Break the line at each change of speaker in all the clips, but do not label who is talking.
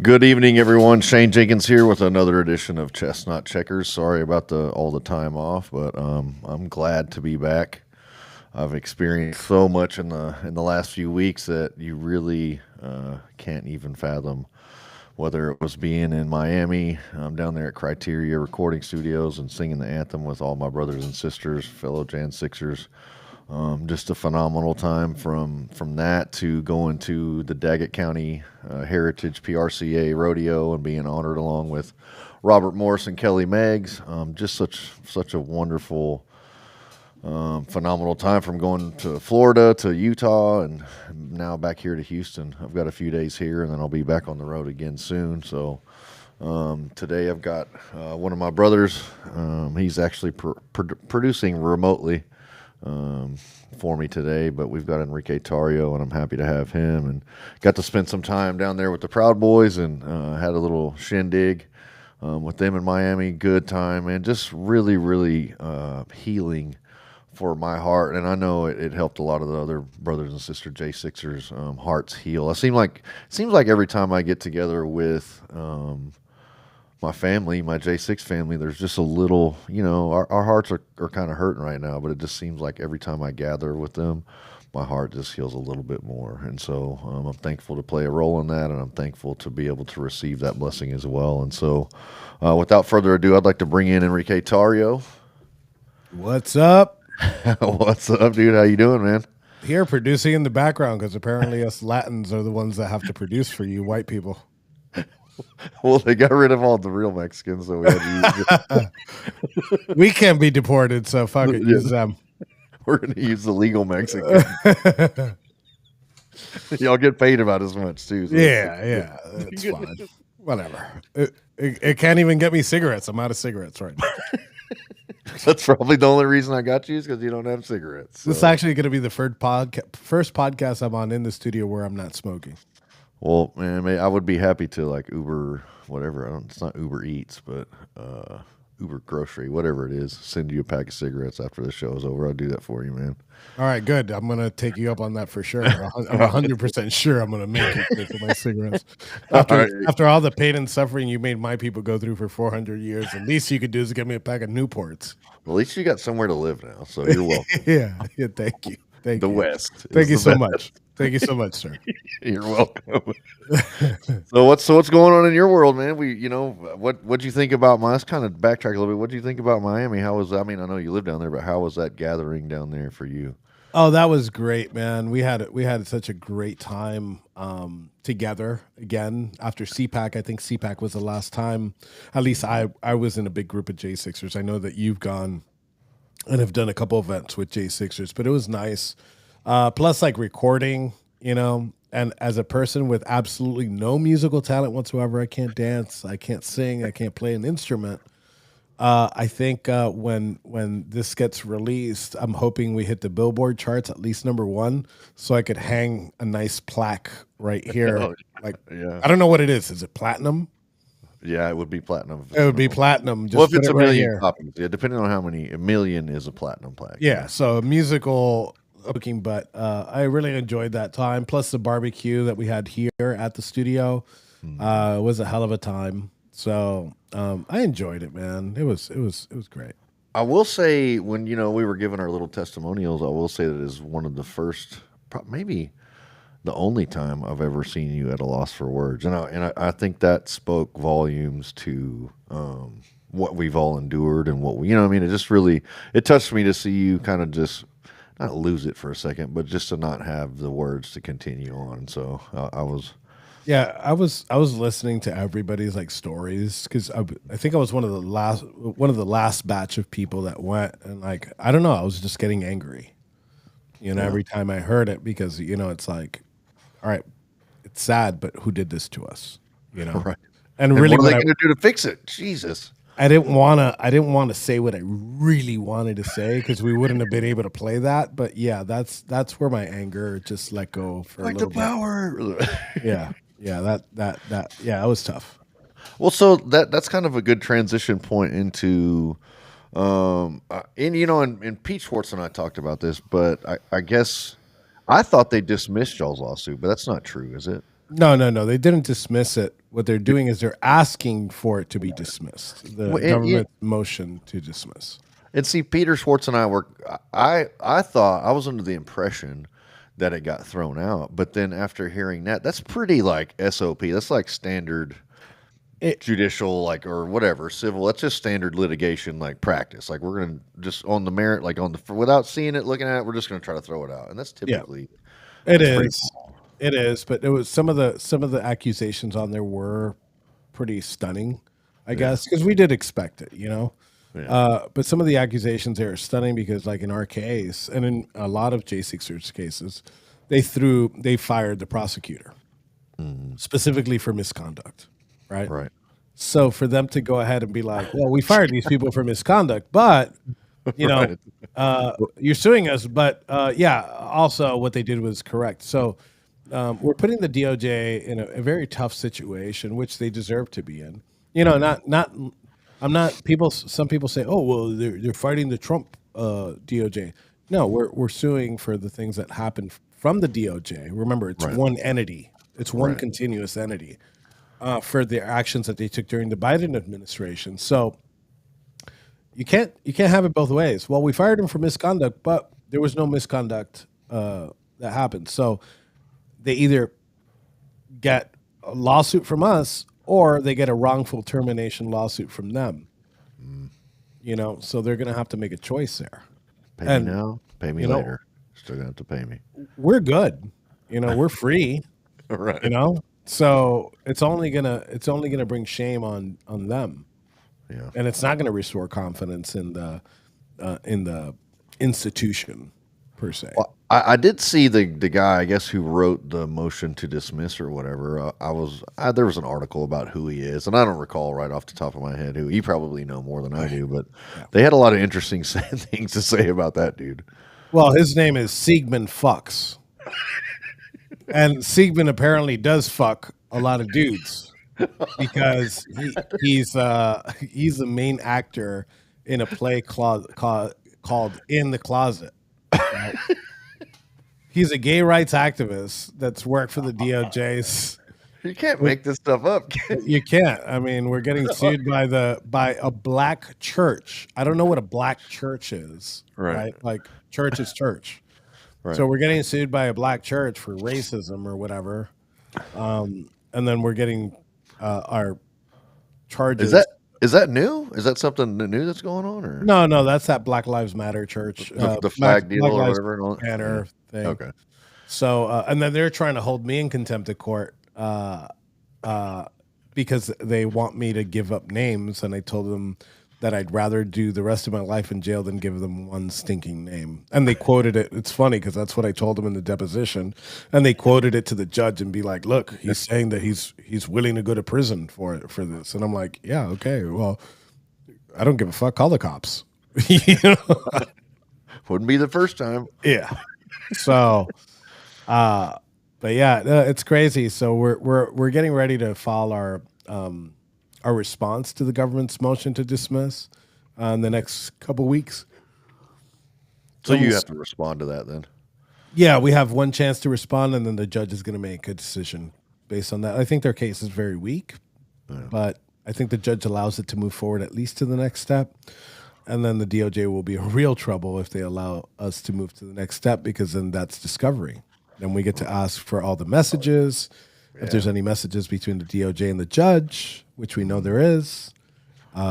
Good evening, everyone. Shane Jenkins here with another edition of Chestnut Checkers. Sorry about all the time off, but I'm glad to be back. I've experienced so much in the last few weeks that you really can't even fathom. Whether it was being in Miami, down there at Criteria Recording Studios and singing the anthem with all my brothers and sisters, fellow Jan Sixers. Just a phenomenal time from that to going to the Daggett County Heritage PRCA Rodeo and being honored along with Robert Morris and Kelly Meggs. Just such a wonderful, phenomenal time from going to Florida to Utah and now back here to Houston. I've got a few days here and then I'll be back on the road again soon. So today I've got one of my brothers. He's actually producing remotely for me today, but we've got Enrique Tarrio, and I'm happy to have him. And got to spend some time down there with the Proud Boys, and had a little shindig with them in Miami. Good time, and just really, really healing for my heart. And I know it helped a lot of the other brothers and sisters J6ers hearts heal. It seems like every time I get together with my family, my J6 family, there's just a little, our hearts are kind of hurting right now, but it just seems like every time I gather with them, my heart just heals a little bit more. And so I'm thankful to play a role in that, and I'm thankful to be able to receive that blessing as well. And so without further ado, I'd like to bring in Enrique Tarrio.
What's up?
What's up, dude? How you doing, man?
Here producing in the background because apparently us Latins are the ones that have to produce for you white people.
Well, they got rid of all the real Mexicans, so we had to use it.
We can't be deported, so fuck it. Use them.
We're going to use the legal Mexican. Y'all get paid about as much, too. So
yeah. It's fine. Whatever. It can't even get me cigarettes. I'm out of cigarettes right now.
That's probably the only reason I got you is because you don't have cigarettes. So.
This is actually going to be the first podcast I'm on in the studio where I'm not smoking.
Well, man, I would be happy to like Uber, whatever. It's not Uber Eats, but Uber Grocery, whatever it is. Send you a pack of cigarettes after the show is over. I'll do that for you, man.
All right, good. I'm going to take you up on that for sure. I'm 100% sure I'm going to make you pay for my cigarettes. After all the pain and suffering you made my people go through for 400 years, the least you could do is give me a pack of Newports.
Well, at least you got somewhere to live now, so you're welcome.
Yeah, thank you. Thank you.
West.
Thank you so much. Thank you so much, sir.
You're welcome. So what's going on in your world, man? What'd you think about let's kind of backtrack a little bit. What'd you think about Miami? How was I know you live down there, but how was that gathering down there for you?
Oh, that was great, man. We had such a great time together again after CPAC. I think CPAC was the last time. At least I was in a big group of J6ers. I know that you've gone and have done a couple events with J6ers, but it was nice. Plus, like recording, and as a person with absolutely no musical talent whatsoever, I can't dance, I can't sing, I can't play an instrument. I think when this gets released, I'm hoping we hit the Billboard charts, at least #1, so I could hang a nice plaque right here. Yeah. I don't know what it is. Is it platinum?
Yeah, it would be platinum.
It would be platinum.
Just if it's a million copies, yeah, depending on how many, a million is a platinum plaque.
Yeah, so musical booking, but I really enjoyed that time. Plus the barbecue that we had here at the studio was a hell of a time. So I enjoyed it, man. It was great.
I will say when we were giving our little testimonials, I will say that is one of the first, maybe the only time I've ever seen you at a loss for words, and I think that spoke volumes to what we've all endured and what we, it just really touched me to see you kind of just not lose it for a second, but just to not have the words to continue on. So I was.
Yeah, I was listening to everybody's like stories because I think I was one of the last batch of people that went, and like I don't know, I was just getting angry, every time I heard it because it's like, all right, it's sad, but who did this to us,
Right.
And really,
what are they going to do to fix it? Jesus.
I didn't want to say what I really wanted to say because we wouldn't have been able to play that. But yeah, that's where my anger just let go for
like
a little
the power.
Yeah, that was tough.
Well, so that's kind of a good transition point into, and Pete Schwartz and I talked about this, but I guess I thought they dismissed y'all's lawsuit, but that's not true, is it?
No, no, no. They didn't dismiss it. What they're doing is they're asking for it to be dismissed. The
Well, and,
government motion to dismiss.
and see, Peter Schwartz and I were. I thought I was under the impression that it got thrown out, but then after hearing that, that's pretty like SOP. That's like standard
It
judicial, like or whatever civil. That's just standard litigation like practice. Like we're gonna just on the merit, like on the without seeing it, looking at it, we're just gonna try to throw it out, and that's
yeah,
typically
it
that's pretty
is.
cool.
It is, but it was some of the accusations on there were pretty stunning, I
Yeah,
guess, because we did expect it, you know.
yeah,
But some of the accusations there are stunning because, like in our case, and in a lot of J6ers cases, they fired the prosecutor specifically for misconduct, right?
right,
So for them to go ahead and be like, "Well, we fired these people for misconduct, but you know,
right.
you're suing us, but yeah, also what they did was correct." So we're putting the DOJ in a very tough situation, which they deserve to be in. You know, not. I'm not. People. Some people say, "Oh, well, they're fighting the Trump DOJ." No, we're suing for the things that happened from the DOJ. Remember, it's
Right,
one entity. It's one
right.
continuous entity for the actions that they took during the Biden administration. So you can't have it both ways. Well, we fired him for misconduct, but there was no misconduct that happened. So they either get a lawsuit from us or they get a wrongful termination lawsuit from them. You know, so they're going to have to make a choice there.
Pay me
And
now, pay me
you know,
later. Still gonna have to pay me.
we're good. You know, we're free. You
Right.
know, so it's only gonna bring shame on them,
Yeah.
and it's not going to restore confidence in the institution per se.
Well, I did see the guy, I guess, who wrote the motion to dismiss or whatever. There was an article about who he is, and I don't recall right off the top of my head who. You probably know more than I do, but
Yeah.
they had a lot of interesting things to say about that dude.
Well, his name is Siegmund Fucks, and Siegmund apparently does fuck a lot of dudes because he's the main actor in a play called In the Closet. Right? He's a gay rights activist that's worked for the DOJ's.
You can't make this stuff up.
You can't. I mean, we're getting sued by a black church. I don't know what a black church is,
Right,
right? Like church is church.
right.
So we're getting sued by a black church for racism or whatever, and then we're getting our
Is
charges.
that new? Is that something new that's going on, or
No, no, that's that Black Lives Matter church,
the flag deal
Black
or
Lives
whatever? And all that?
Banner
Yeah.
thing.
Okay.
So, and then they're trying to hold me in contempt of court uh, because they want me to give up names, and I told them that I'd rather do the rest of my life in jail than give them one stinking name. And they quoted it. It's funny because that's what I told them in the deposition, and they quoted it to the judge and be like, "Look, he's saying that he's willing to go to prison for this." And I'm like, "Yeah, okay, well, I don't give a fuck. Call the cops." You know?
Wouldn't be the first time.
Yeah. So, uh, but yeah, it's crazy. So we're getting ready to file our response to the government's motion to dismiss in the next couple weeks.
So
And
you have to respond to that then.
yeah, we have one chance to respond, and then the judge is going to make a decision based on that. I think their case is very weak, but I think the judge allows it to move forward at least to the next step. And then the DOJ will be in real trouble if they allow us to move to the next step because then that's discovery. Then we get to ask for all the messages. If there's any messages between the DOJ and the judge, which we know there is,
Well,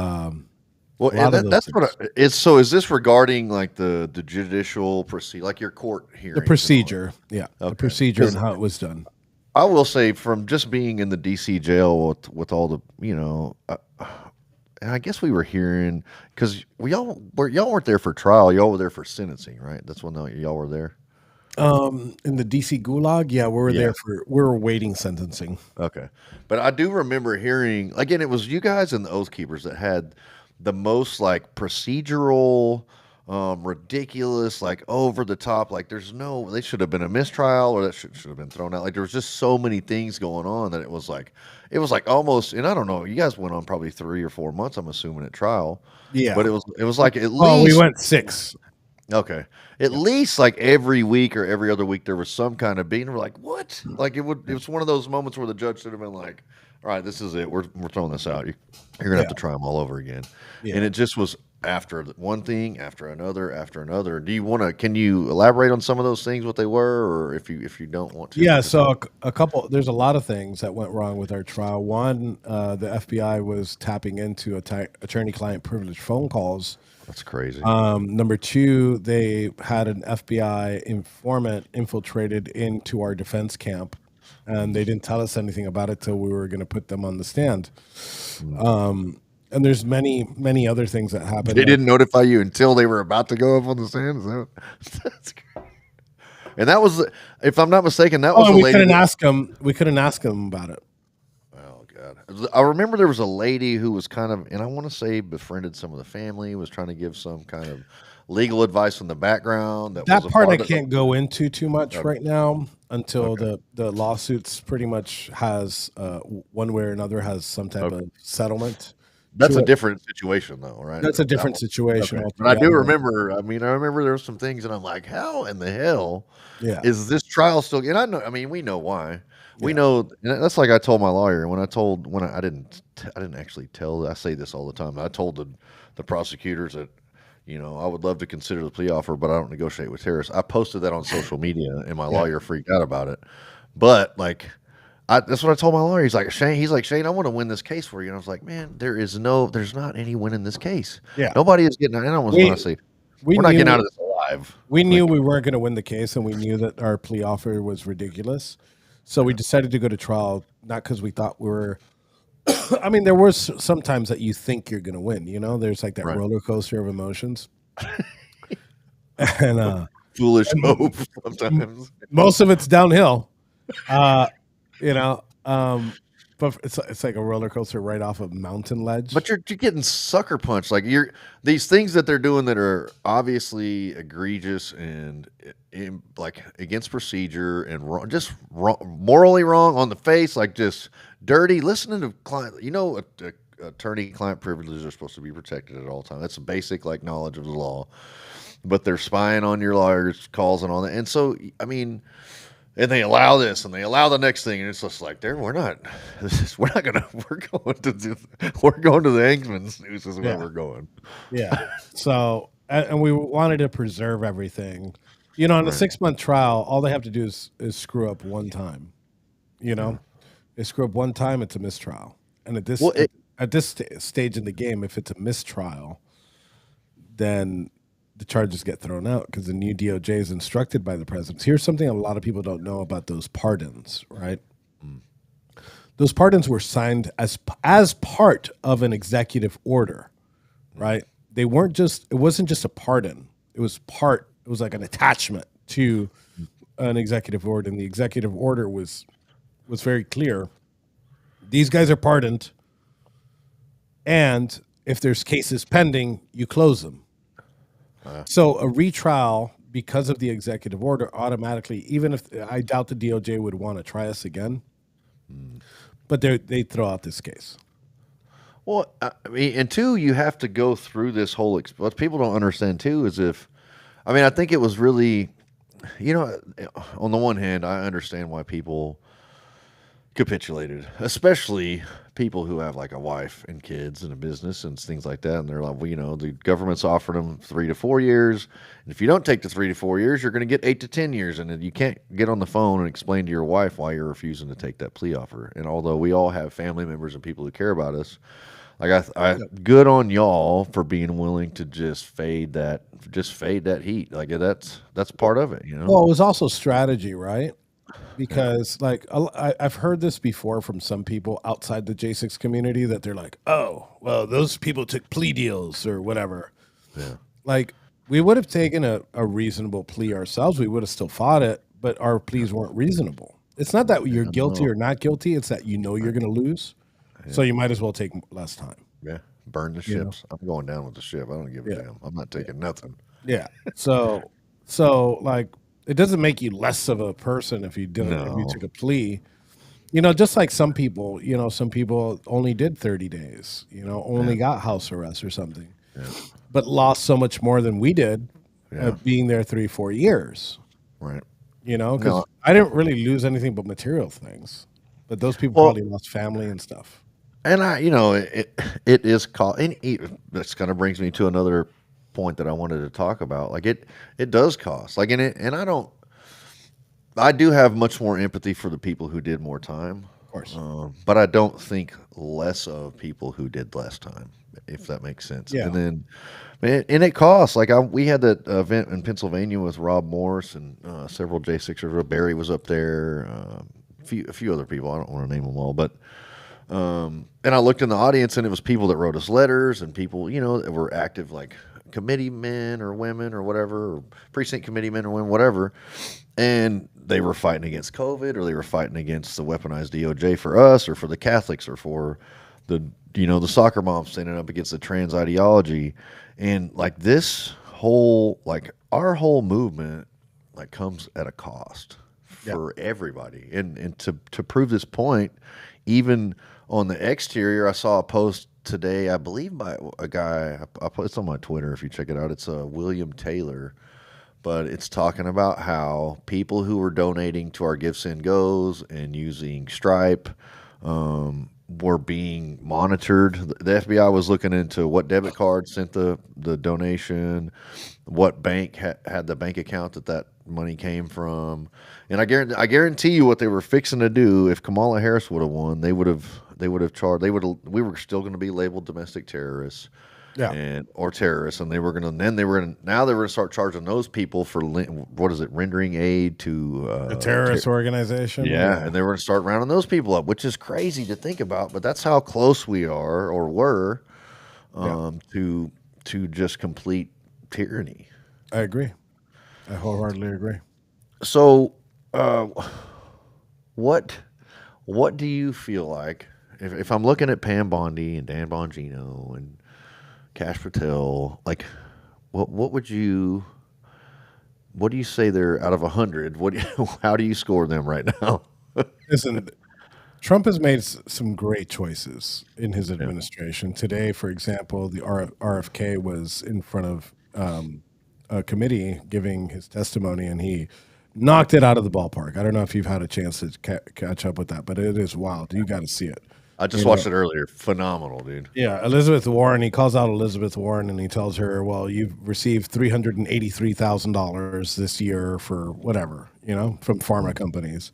a lot
and
of those
that's
things.
it's. So, is this regarding like the judicial proceed, like your court
The
hearings and all
procedure, yeah,
that?
the
Okay,
procedure and
because
how it was done.
I will say, from just being in the DC jail with all the and I guess we were hearing because y'all weren't there for trial, y'all were there for sentencing, right? That's when y'all were there.
In the DC Gulag, yeah, we were
Yeah.
there we were waiting sentencing.
Okay. But I do remember hearing again, it was you guys and the Oath Keepers that had the most like procedural, ridiculous, like over the top. Like they should have been a mistrial or that should have been thrown out. Like there was just so many things going on that it was like almost, and I don't know, you guys went on probably 3 or 4 months, I'm assuming, at trial.
Yeah.
But it was like at
Oh, we
least
went 6.
Okay. At
Yeah.
least like every week or every other week there was some kind of beating. We're like, what? Like it was one of those moments where the judge should have been like, all right, this is it. We're throwing this out. You're gonna have
Yeah.
to try them all over again. And
Yeah.
it just was after one thing after another after another. Do you want to? Can you elaborate on some of those things, what they were, or if you don't want to?
Yeah,
Because
so a couple. There's a lot of things that went wrong with our trial. One, the FBI was tapping into attorney-client privilege phone calls.
that's crazy.
Number two, they had an FBI informant infiltrated into our defense camp, and they didn't tell us anything about it till we were going to put them on the stand. And there's many other things that happened.
They
Like,
didn't notify you until they were about to go up on the stand. Is that, that's crazy. And that was, if I'm not mistaken, that was
oh,
a
and we
lady.
couldn't ask them. We couldn't ask them about it.
Oh God! I remember there was a lady who was kind of, and I want to say befriended some of the family, was trying to give some kind of legal advice in the background. That was
That
a
part I
part of.
can't go into too much
Okay.
right now until
Okay.
the lawsuits pretty much has one way or another has some type
Okay.
of settlement
That's
to
a
it.
different situation, though, right?
That's a
That
different
one.
situation
Okay. But I do
altogether.
remember. I mean, I remember there were some things, and I'm like, how in the hell
Yeah,
is this trial still? And I know. I mean, we know why. We
yeah,
know. And that's like I told my lawyer when I told when I didn't actually tell. I say this all the time. I told the prosecutors that I would love to consider the plea offer, but I don't negotiate with terrorists. I posted that on social media, and my
yeah.
lawyer freaked out about it. But like, that's what I told my lawyer. He's like Shane, I want to win this case for you. And I was like, man, there's not any win in this case.
Yeah.
Nobody is getting. And I was when I
We
say
we
we're not getting
knew
out of this alive.
we knew
Like,
we weren't going to win the case, and we knew that our plea offer was ridiculous. So we
yeah,
decided to go to trial, not because we thought we were. I mean, there was sometimes that you think you're going to win. There's like that
right.
roller coaster of emotions, and
A foolish
and
hope sometimes.
most of it's downhill. Uh, you know, but it's like a roller coaster right off a mountain ledge.
But you're getting sucker punched. Like these things that they're doing that are obviously egregious and like against procedure and wrong, just wrong, morally wrong on the face, like just dirty. Listening to client, attorney-client privileges are supposed to be protected at all times. That's a basic like knowledge of the law. But they're spying on your lawyers' calls and all that. And so, I mean, and they allow this and they allow the next thing, and it's just like, we're not. We're not gonna. We're going to the Angstman's. This is where
Yeah,
we're going.
yeah. So and we wanted to preserve everything. On a
Right.
6 month trial, all they have to do is screw up one time. You
Yeah.
know, they screw up one time, it's a mistrial. And at this
Well,
stage in the game, if it's a mistrial, then the charges get thrown out because the new DOJ is instructed by the president. Here's something a lot of people don't know about those pardons, right?
mm,
Those pardons were signed as part of an executive order, right? They weren't just it wasn't just a pardon. It was like an attachment to an executive order, and the executive order was very clear. These guys are pardoned, and if there's cases pending, you close them.
uh,
So a retrial because of the executive order automatically, even if I doubt the DOJ would want to try us again,
mm.
but they throw out this case.
Well, I mean, and two, you have to go through this whole. What people don't understand too is I mean, I think it was really, on the one hand, I understand why people capitulated, especially people who have like a wife and kids and a business and things like that. And they're like, well, the government's offering them 3 to 4 years. And if you don't take the 3 to 4 years, you're going to get 8 to 10 years. And then you can't get on the phone and explain to your wife why you're refusing to take that plea offer. And although we all have family members and people who care about us, like good on y'all for being willing to just fade that heat. Like that's part of it.
Well, it was also strategy, right? Because like I've heard this before from some people outside the J6 community that they're like, oh, well, those people took plea deals or whatever.
Yeah.
Like we would have taken a reasonable plea ourselves. We would have still fought it, but our pleas weren't reasonable. It's not that you're
I
guilty
know.
or not guilty. It's that you're going to lose. So
Yeah.
you might as well take less time.
Yeah. Burn the
You know?
ships. I'm going down with the ship. I don't give a
Yeah.
damn. I'm not taking nothing.
Yeah. So like it doesn't make you less of a person if if you
No.
took a plea. Just like some people only did 30 days, only
Yeah.
got house arrest or something,
Yeah.
but lost so much more than we did
Yeah.
being there 3-4 years.
Right.
Because
No.
I didn't really lose anything but material things, but those people
Well,
probably lost family and stuff.
and it is cost, and this kind of brings me to another point that I wanted to talk about. Like it does cost. Like and I do have much more empathy for the people who did more time,
Of course.
but I don't think less of people who did less time, if that makes sense.
Yeah.
And then, and it costs. Like we had that event in Pennsylvania with Rob Morse and several J6ers. Barry was up there, a few other people. I don't want to name them all, but and I looked in the audience, and it was people that wrote us letters and people, that were active, like committee men or women or whatever, or precinct committee men or women, whatever. And they were fighting against COVID, or they were fighting against the weaponized DOJ for us, or for the Catholics, or for the soccer moms standing up against the trans ideology. And like this whole, like our whole movement, like comes at a cost
Yeah.
for everybody. And to prove this point, even on the exterior, I saw a post today, I believe by a guy. It's on my Twitter if you check it out. It's William Taylor, but it's talking about how people who were donating to our Give Send Goes and using Stripe were being monitored. The FBI was looking into what debit card sent the donation, what bank had the bank account that money came from, and I guarantee you what they were fixing to do if Kamala Harris would have won, we were still going to be labeled domestic terrorists.
Yeah.
Or terrorists, and they were gonna start charging those people for what is it, rendering aid to
A terrorist organization.
yeah, and they were gonna start rounding those people up, which is crazy to think about, but that's how close we are or were to just complete tyranny.
I agree. I wholeheartedly agree.
So, what do you feel like if I'm looking at Pam Bondi and Dan Bongino and Cash Patel, like what do you say they're out of 100? How do you score them right now?
Listen, Trump has made some great choices in his administration. Today, for example, the RFK was in front of a committee giving his testimony, and he knocked it out of the ballpark. I don't know if you've had a chance to catch up with that, but it is wild. You got to see it.
I just watched it earlier. Phenomenal, dude.
Yeah, Elizabeth Warren. He calls out Elizabeth Warren and he tells her, "Well, you've received $383,000 this year for whatever, from pharma companies."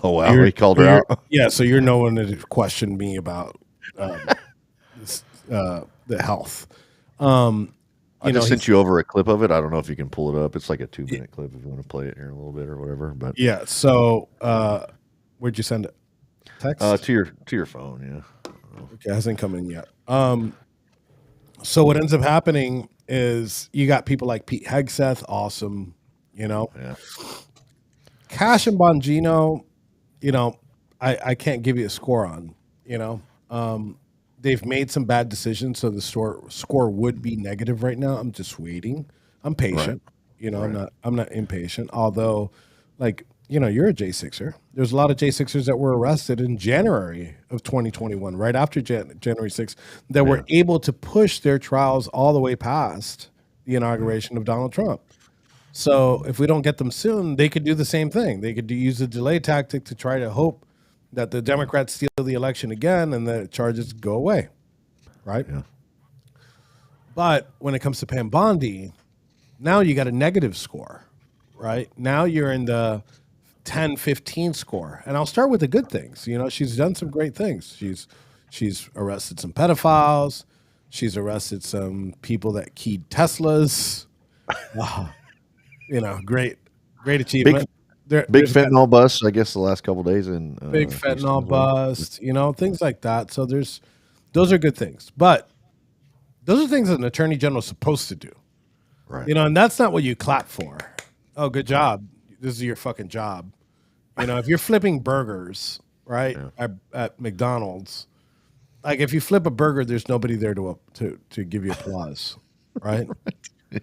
Oh wow, he called her out.
Yeah, so you're no one to question me about the health.
I just sent you over a clip of it. I don't know if you can pull it up. It's like a 2-minute clip if you want to play it here in a little bit or whatever. But
yeah, so where'd you send it? Text
to your phone. Yeah.
Okay, it hasn't come in yet. So what ends up happening is you got people like Pete Hegseth, awesome,
Yeah.
Cash and Bongino, I can't give you a score on, they've made some bad decisions, so the score would be negative right now. I'm just waiting. I'm patient,
Right.
I'm not impatient, although like, you're a J6er. There's a lot of J6ers that were arrested in January of 2021, right after January 6th, that were able to push their trials all the way past the inauguration of Donald Trump. So if we don't get them soon, they could do the same thing. They could use a delay tactic to try to hope that the Democrats steal the election again and the charges go away, right?
Yeah.
But when it comes to Pam Bondi, now you got a negative score, right? Now you're in the 10, 15 score. And I'll start with the good things. She's done some great things. She's arrested some pedophiles. She's arrested some people that keyed Teslas. Great achievement.
Big fentanyl bust, I guess, the last couple of days in
big fentanyl bust, things like that. So those are good things. But those are things that an attorney general is supposed to do.
Right.
And that's not what you clap for. Oh, good job. This is your fucking job. If you're flipping burgers, right, at McDonald's, like if you flip a burger, there's nobody there to give you applause, right?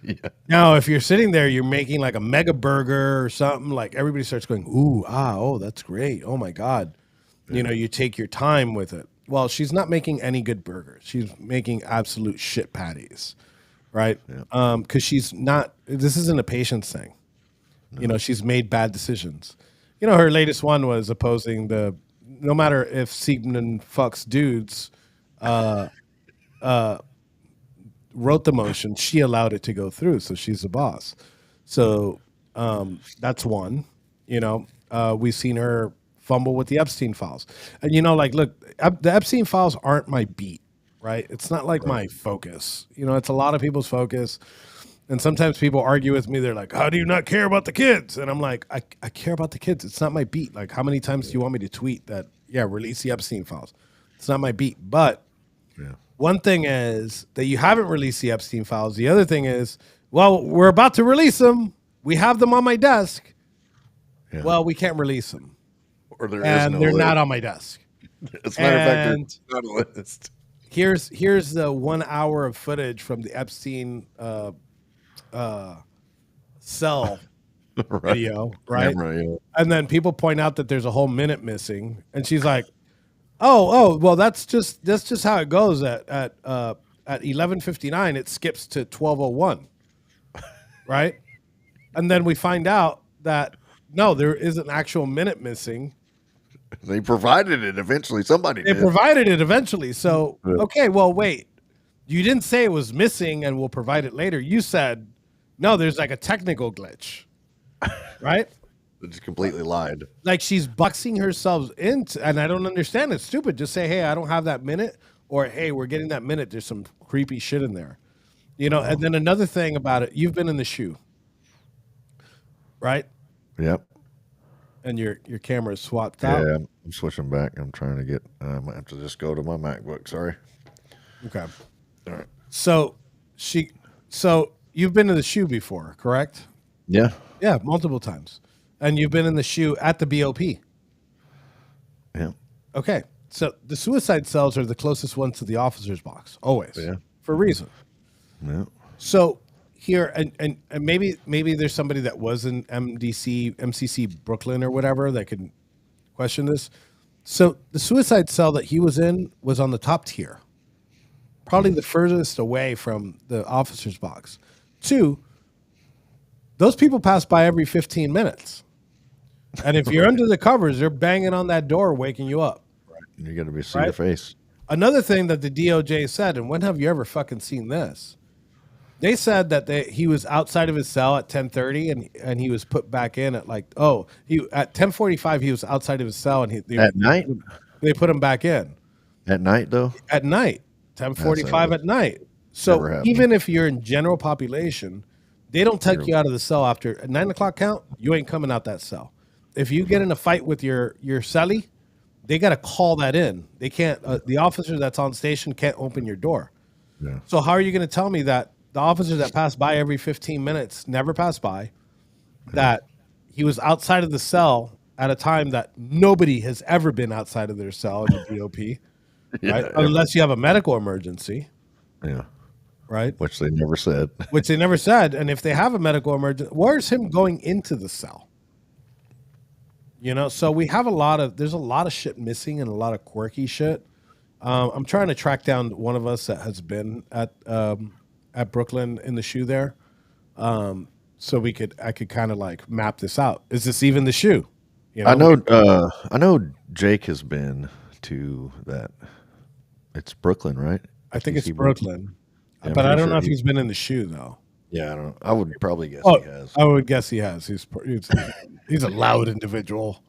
Yeah.
Now, if you're sitting there, you're making like a mega burger or something, like everybody starts going, ooh, oh, that's great. Oh my God. You take your time with it. Well, she's not making any good burgers. She's making absolute shit patties. right?
Yeah.
Because she's not. This isn't a patience thing. You know, she's made bad decisions. You know, her latest one was opposing the. No matter if Siegmund fucks dudes, uh, uh, wrote the motion, she allowed it to go through, so she's the boss. So that's one. You know, we've seen her fumble with the Epstein files, and you know, like, look, the Epstein files aren't my beat, right? It's not like
Right.
my focus. You know, it's a lot of people's focus. And sometimes people argue with me. They're like, "How do you not care about the kids?" And I'm like, I care about the kids. It's not my beat. Like, how many times do you want me to tweet that? Yeah, release the Epstein files. It's not my beat. But
Yeah.
one thing is that you haven't released the Epstein files. The other thing is, well, we're about to release them. We have them on my desk.
Yeah.
Well, we can't release them,
Or there is
and
no
they're
list.
not on my desk.
As a matter of fact,
And
there's not a list.
here's the 1 hour of footage from the Epstein cell
Right.
video, right?
Camera, yeah.
And then people point out that there's a whole minute missing, and she's like, "Oh, well, that's just how it goes at 11:59. It skips to 12:01, right?" And then we find out that no, there is an actual minute missing.
They provided it eventually. Somebody
They
did.
provided it eventually. So
Yeah.
okay, well, wait, you didn't say it was missing, and we'll provide it later. You said no, there's like a technical glitch, right?
They just completely lied.
Like she's boxing herself into, and I don't understand. It's stupid. Just say, hey, I don't have that minute, or hey, we're getting that minute. There's some creepy shit in there, you know. And then another thing about it, you've been in the shoe, right?
Yep.
And your camera is swapped
Yeah,
out.
I'm switching back. I'm trying to get. I might have to just go to my MacBook. Sorry.
Okay.
All right.
So so you've been in the shoe before, correct?
Yeah.
Yeah, multiple times, and you've been in the shoe at the BOP.
Yeah.
Okay. So the suicide cells are the closest ones to the officer's box, always,
Yeah.
for a reason.
Yeah.
So here, and maybe there's somebody that was in MCC Brooklyn or whatever that can question this. So the suicide cell that he was in was on the top tier, probably the furthest away from the officer's box. Two, those people pass by every 15 minutes. And if you're under the covers, they're banging on that door, waking you up.
You got to be see
Right.
your face.
Another thing that the DOJ said, and when have you ever fucking seen this? They said that he was outside of his cell at 10:30, and he was put back in at he at 10:45 he was outside of his cell, and
At night?
they put him back in
At night, though.
at night, 10:45 at night. So
Never happened.
even if you're in general population, they don't take you out of the cell after a 9 o'clock count. You ain't coming out that cell. If you get in a fight with your cellie, they got to call that in. They can't. The officer that's on station can't open your door.
Yeah.
So how are you going to tell me that the officers that pass by every 15 minutes never pass by, that he was outside of the cell at a time that nobody has ever been outside of their cell in the BOP, right?
Yeah.
Unless you have a medical emergency,
Yeah.
right?
Which they never said.
Which they never said. And if they have a medical emergency, where's him going into the cell? You know, so we have there's a lot of shit missing and a lot of quirky shit. I'm trying to track down one of us that has been at Brooklyn in the shoe there, so I could kind of like map this out. Is this even the shoe? You
I know Jake has been to that. It's Brooklyn, right?
I think it's
FTC
Brooklyn,
Yeah, I'm
but I
pretty
don't
sure
know if he's been in the shoe though.
Yeah, I don't. I would probably guess
Oh,
he has.
I would guess he has. He's a loud individual.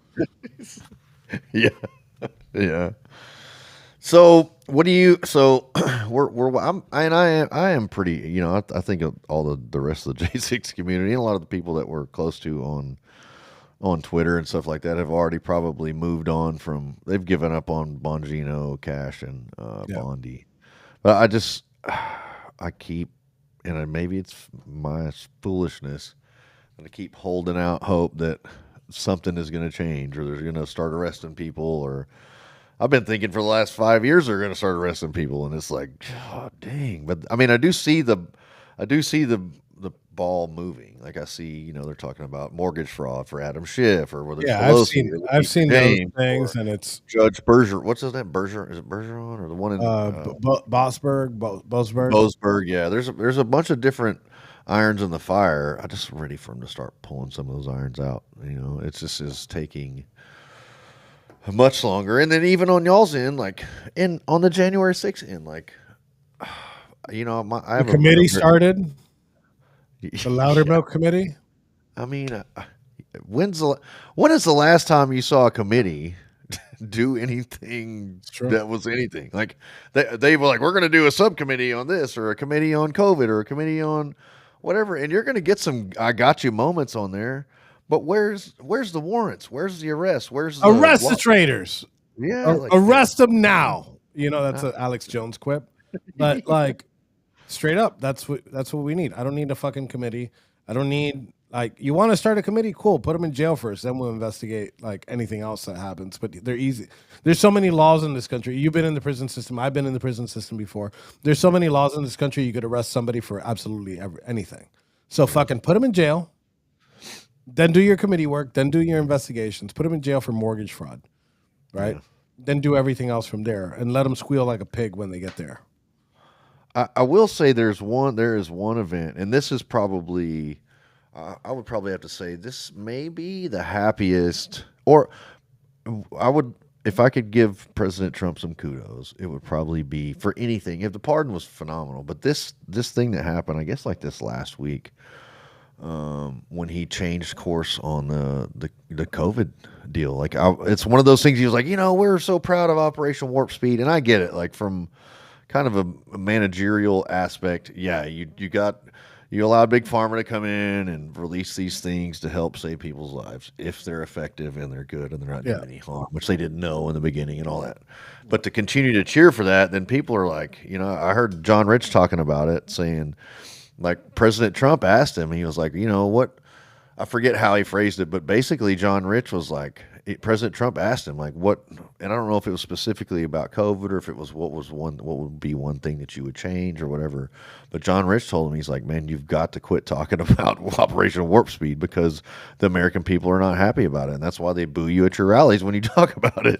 Yeah, yeah. So what do you? So I am pretty. You know, I think of all the rest of the J6 community and a lot of the people that we're close to on Twitter and stuff like that have already probably moved on from. They've given up on Bongino, Cash, and Bondi. But I keep, and maybe it's my foolishness, and I keep holding out hope that something is going to change, or they're going to start arresting people, or I've been thinking for the last 5 years they're going to start arresting people, and it's like, oh, dang. But I mean, I do see the ball moving. Like I see, they're talking about mortgage fraud for Adam Schiff or whether it's
Yeah,
Pelosi or
I've
Letitia
seen those
James
things,
or
and it's
Judge Berger. What's his name? Berger? Is it Bergeron or the one in
Boasberg.
Boasberg? Yeah, there's a bunch of different irons in the fire. I'm just ready for him to start pulling some of those irons out. It's just is taking much longer. And then even on y'all's end, like in on the January 6th end, like I
The
have a
committee
very,
started, the
yeah.
Loudermilk committee.
I mean, when is the last time you saw a committee do anything
It's true.
that was anything? Like they were like, we're going to do a subcommittee on this or a committee on COVID or a committee on whatever, and you're going to get some I got you moments on there. But where's the warrants? Where's the arrest? Where's the
Arrest the
what?
traitors.
Yeah, like
Arrest them now. That's
uh,
a Alex Jones quip. But like straight up, that's what we need. I don't need a fucking committee. I don't need like you want to start a committee, cool. Put them in jail first, then we'll investigate like anything else that happens. But they're easy. There's so many laws in this country. You've been in the prison system. I've been in the prison system before. There's so many laws in this country. You could arrest somebody for absolutely anything. So fucking put them in jail. Then do your committee work. Then do your investigations. Put them in jail for mortgage fraud, right?
yeah.
Then do everything else from there, and let them squeal like a pig when they get there.
I will say there is one event, and this is probably I would probably have to say this may be the happiest, or I would if I could give President Trump some kudos, it would probably be for anything. If the pardon was phenomenal, but this thing that happened, I guess like this last week, when he changed course on the COVID deal, like it's one of those things. He was like, we're so proud of Operation Warp Speed, and I get it, like from kind of a managerial aspect. Yeah, you allowed Big Pharma to come in and release these things to help save people's lives if they're effective and they're good and they're not
Yeah.
doing any harm, which they didn't know in the beginning and all that. But to continue to cheer for that, then people are like, I heard John Rich talking about it, saying like President Trump asked him, he was like, what? I forget how he phrased it, but basically John Rich was like, President Trump asked him like what, and I don't know if it was specifically about COVID or if it was what would be one thing that you would change or whatever. But John Rich told him, he's like, man, you've got to quit talking about Operation Warp Speed because the American people are not happy about it, and that's why they boo you at your rallies when you talk about it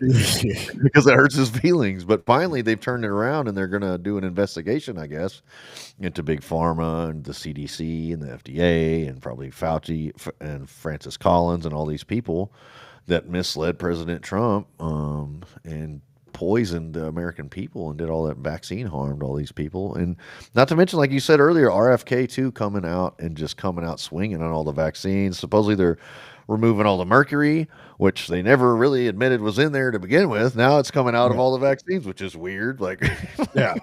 because it hurts his feelings. But finally, they've turned it around and they're going to do an investigation, I guess, into Big Pharma and the CDC and the FDA and probably Fauci and Francis Collins and all these people that misled President Trump and poisoned the American people and did all that vaccine harm to all these people. And not to mention, like you said earlier, RFK too coming out swinging on all the vaccines. Supposedly they're removing all the mercury, which they never really admitted was in there to begin with. Now it's coming out of all the vaccines, which is weird. Like,
Yeah.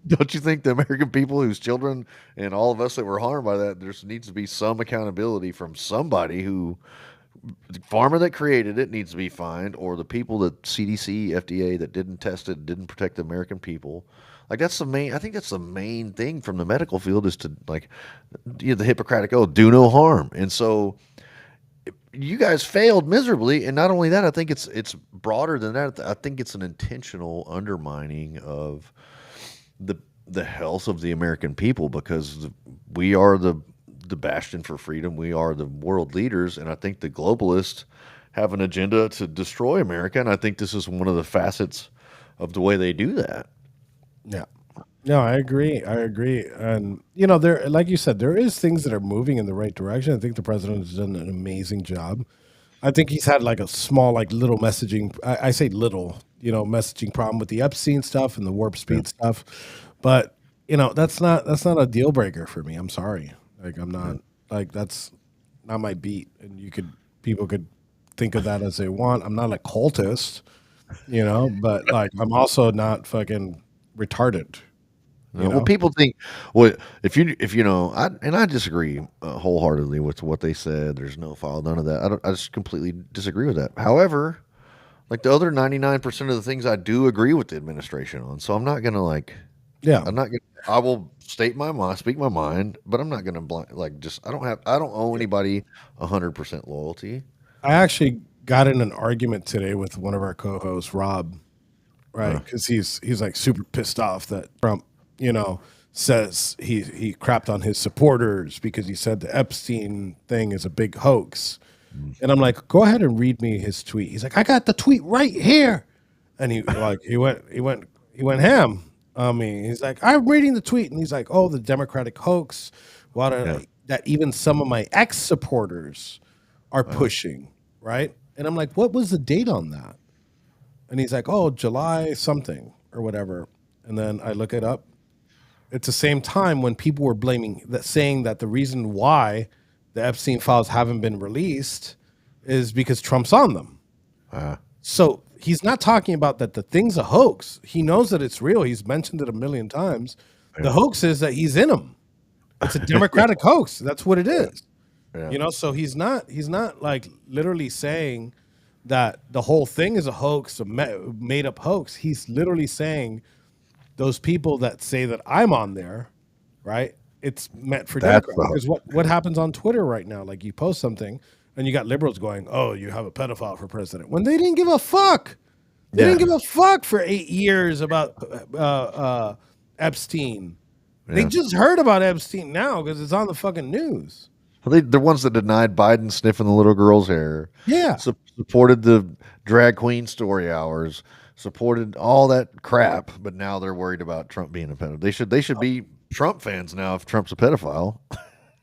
don't you think the American people whose children and all of us that were harmed by that, there needs to be some accountability from somebody who the farmer that created it needs to be fined, or the people that CDC, FDA that didn't test it, didn't protect the American people. Like that's the main. I think that's the main thing from the medical field is to like, the Hippocratic oath, do no harm. And so you guys failed miserably. And not only that, I think it's broader than that. I think it's an intentional undermining of the the health of the American people because we are the bastion for freedom. We are the world leaders, and I think the globalists have an agenda to destroy America. And I think this is one of the facets of the way they do that.
Yeah. No, I agree. I agree. And there, like you said, there is things that are moving in the right direction. I think the president has done an amazing job. I think he's had like a small, like little messaging. I say little, messaging problem with the Epstein stuff and the warp
Yeah.
speed stuff, but that's not a deal breaker for me. I'm sorry. Like I'm
Yeah.
not like that's not my beat. And people could think of that as they want. I'm not a cultist, but like I'm also not fucking retarded. You
No, well,
know?
people think, well, I disagree wholeheartedly with what they said. There's no file, none of that. I just completely disagree with that. However, like the other 99% of the things I do agree with the administration on. So I'm not gonna like,
Yeah.
I'm not gonna. I will state my mind, speak my mind, but I'm not gonna just. I don't owe anybody 100% loyalty.
I actually got in an argument today with one of our co-hosts, Rob, right?
Uh,
Because he's like super pissed off that Trump, says he crapped on his supporters because he said the Epstein thing is a big hoax. And I'm like, go ahead and read me his tweet. He's like, I got the tweet right here. And he went ham on me. He's like, I'm reading the tweet, and he's like, oh, the Democratic hoax. That even some of my ex supporters are pushing, right? And I'm like, what was the date on that? And he's like, oh, July something or whatever. And then I look it up. It's the same time when people were saying that the reason why the Epstein files haven't been released is because Trump's on them. So he's not talking about that the thing's a hoax. He knows that it's real. He's mentioned it a million times. Yeah. The hoax is that he's in them. It's a Democratic hoax. That's what it is. Yeah. So he's not like literally saying that the whole thing is a hoax, a made up hoax. He's literally saying those people that say that I'm on there, right? It's meant for Democrats. Because what happens on Twitter right now? Like you post something and you got liberals going, oh, you have a pedophile for president. When they didn't give a fuck. They didn't give a fuck for 8 years about Epstein. Yeah. They just heard about Epstein now because it's on the fucking news.
Well, they're ones that denied Biden sniffing the little girl's hair.
Yeah.
Supported the drag queen story hours. Supported all that crap, but now they're worried about Trump being a pedophile. They should be Trump fans now if Trump's a pedophile.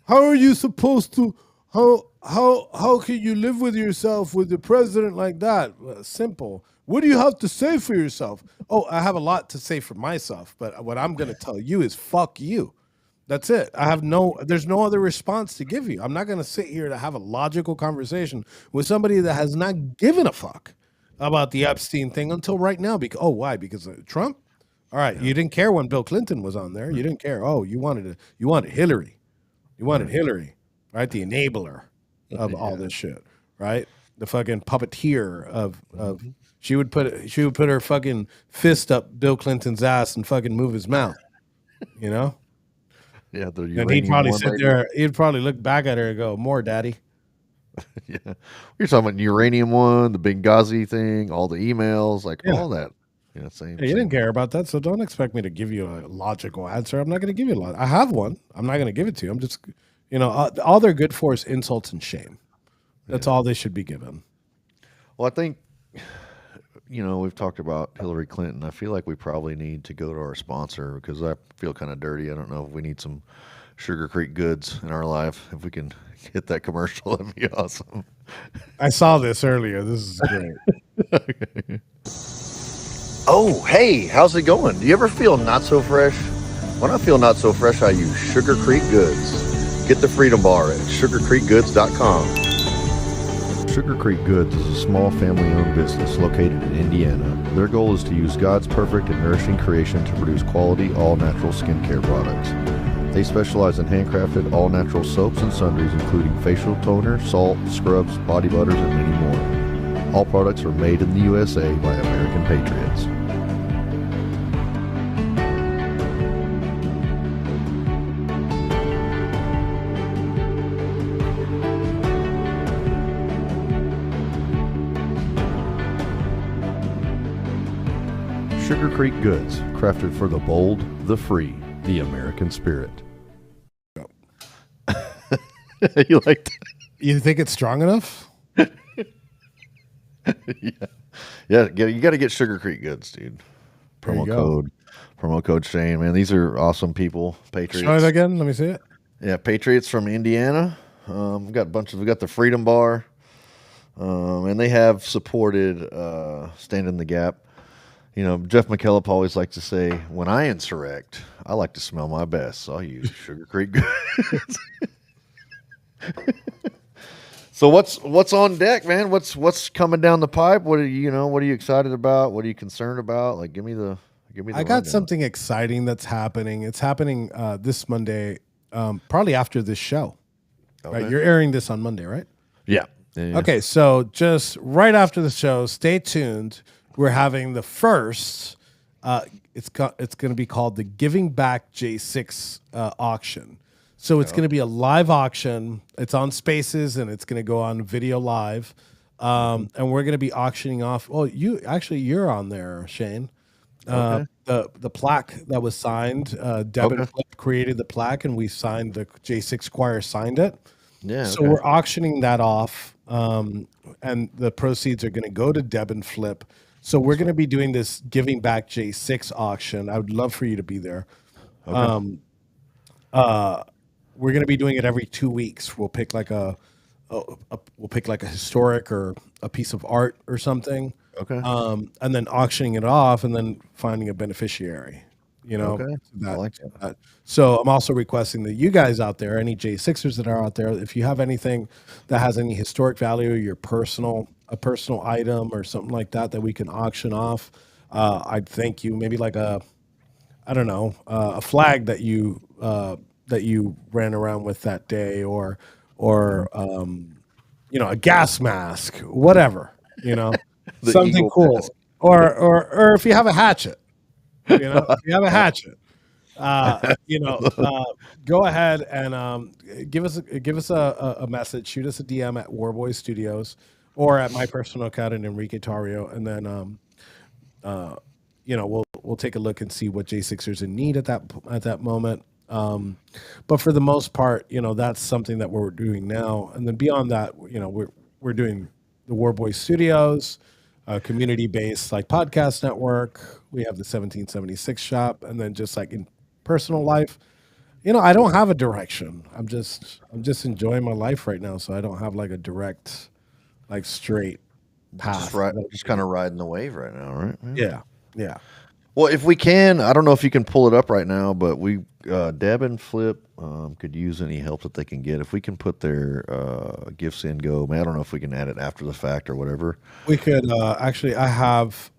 How are you supposed to? How can you live with yourself with the president like that? Simple. What do you have to say for yourself? Oh, I have a lot to say for myself, but what I'm going to tell you is fuck you. That's it. There's no other response to give you. I'm not going to sit here to have a logical conversation with somebody that has not given a fuck about the Epstein thing until right now. Why? Because of Trump? All right. You didn't care when Bill Clinton was on there. You didn't care. Oh, you wanted Hillary. You wanted Hillary, right? The enabler of all this shit, right? The fucking puppeteer of she would put her fucking fist up Bill Clinton's ass and fucking move his mouth, you know?
Yeah,
and he'd probably sit there. He'd probably look back at her and go, "More, daddy."
Yeah, you're talking about the uranium one, the Benghazi thing, all the emails, all that. Yeah, same.
You didn't care about that, so don't expect me to give you a logical answer. I'm not going to give you a lot. I have one. I'm not going to give it to you. I'm just, all they're good for is insults and shame. That's all they should be given.
Well, I think, we've talked about Hillary Clinton. I feel like we probably need to go to our sponsor because I feel kind of dirty. I don't know if we need some Sugar Creek goods in our life. If we can hit that commercial, that'd be awesome.
I saw this earlier. This is great.
Okay. Oh, hey, how's it going? Do you ever feel not so fresh? When I feel not so fresh, I use Sugar Creek Goods. Get the Freedom Bar at sugarcreekgoods.com. Sugar Creek Goods is a small family-owned business located in Indiana. Their goal is to use God's perfect and nourishing creation to produce quality, all-natural skincare products. They specialize in handcrafted, all-natural soaps and sundries, including facial toner, salt, scrubs, body butters, and many more. All products are made in the USA by American patriots. Sugar Creek Goods, crafted for the bold, the free, the American spirit. You like that?
You think it's strong enough?
Yeah. You got to get Sugar Creek Goods, dude. Promo code Shane, man. These are awesome people. Patriots.
Show it again. Let me see it.
Yeah, Patriots from Indiana. We got the Freedom Bar, and they have supported Stand in the Gap. Jeff McKellop always likes to say, when I insurrect, I like to smell my best, so I'll use Sugar Creek Goods. So what's on deck, man? What's coming down the pipe? What are you excited about? What are you concerned about? Like, give me the.
I got something exciting that's happening. It's happening this Monday, probably after this show. Okay. Right, you're airing this on Monday, right?
Yeah.
Okay, so just right after the show, stay tuned. We're having the first. It's going to be called the Giving Back J6 auction. So it's going to be a live auction. It's on Spaces and it's going to go on video live. And we're going to be auctioning off. Well, you're on there, Shane.
Okay.
The plaque that was signed, Deb and
Okay.
Flip created the plaque, and we signed the J6 choir signed it.
Yeah.
So
Okay.
we're auctioning that off, and the proceeds are going to go to Deb and Flip. So we're going to be doing this Giving Back J6 auction. I would love for you to be there.
Okay.
Um, uh, we're going to be doing it every 2 weeks. We'll pick like we'll pick like a historic or a piece of art or something,
Okay.
and then auctioning it off, and then finding a beneficiary. You know
Okay. I
that.
like that.
So I'm also requesting that you guys out there, any J6ers that are out there, if you have anything that has any historic value, a personal item or something like that that we can auction off, I'd thank you. Maybe like I don't know, a flag that you ran around with that day, or a gas mask, whatever,
The
something
Eagle
cool,
mask.
or if you have a hatchet, if you have a hatchet, uh, you know, uh, go ahead and give us a message, shoot us a DM at Warboy Studios or at my personal account at Enrique Tarrio, and then uh, we'll take a look and see what J6ers in need at that moment. But for the most part, that's something that we're doing now. And then beyond that, we're doing the Warboy Studios, community based like podcast network. We have the 1776 shop, and then just like in personal life, I don't have a direction. I'm just enjoying my life right now, so I don't have like a direct, like straight path.
Just kind of riding the wave right now, right? Yeah.
Yeah, yeah.
Well, if we can, I don't know if you can pull it up right now, but Deb and Flip could use any help that they can get. If we can put their gifts in, go, man. I don't know if we can add it after the fact or whatever.
We could actually. I have.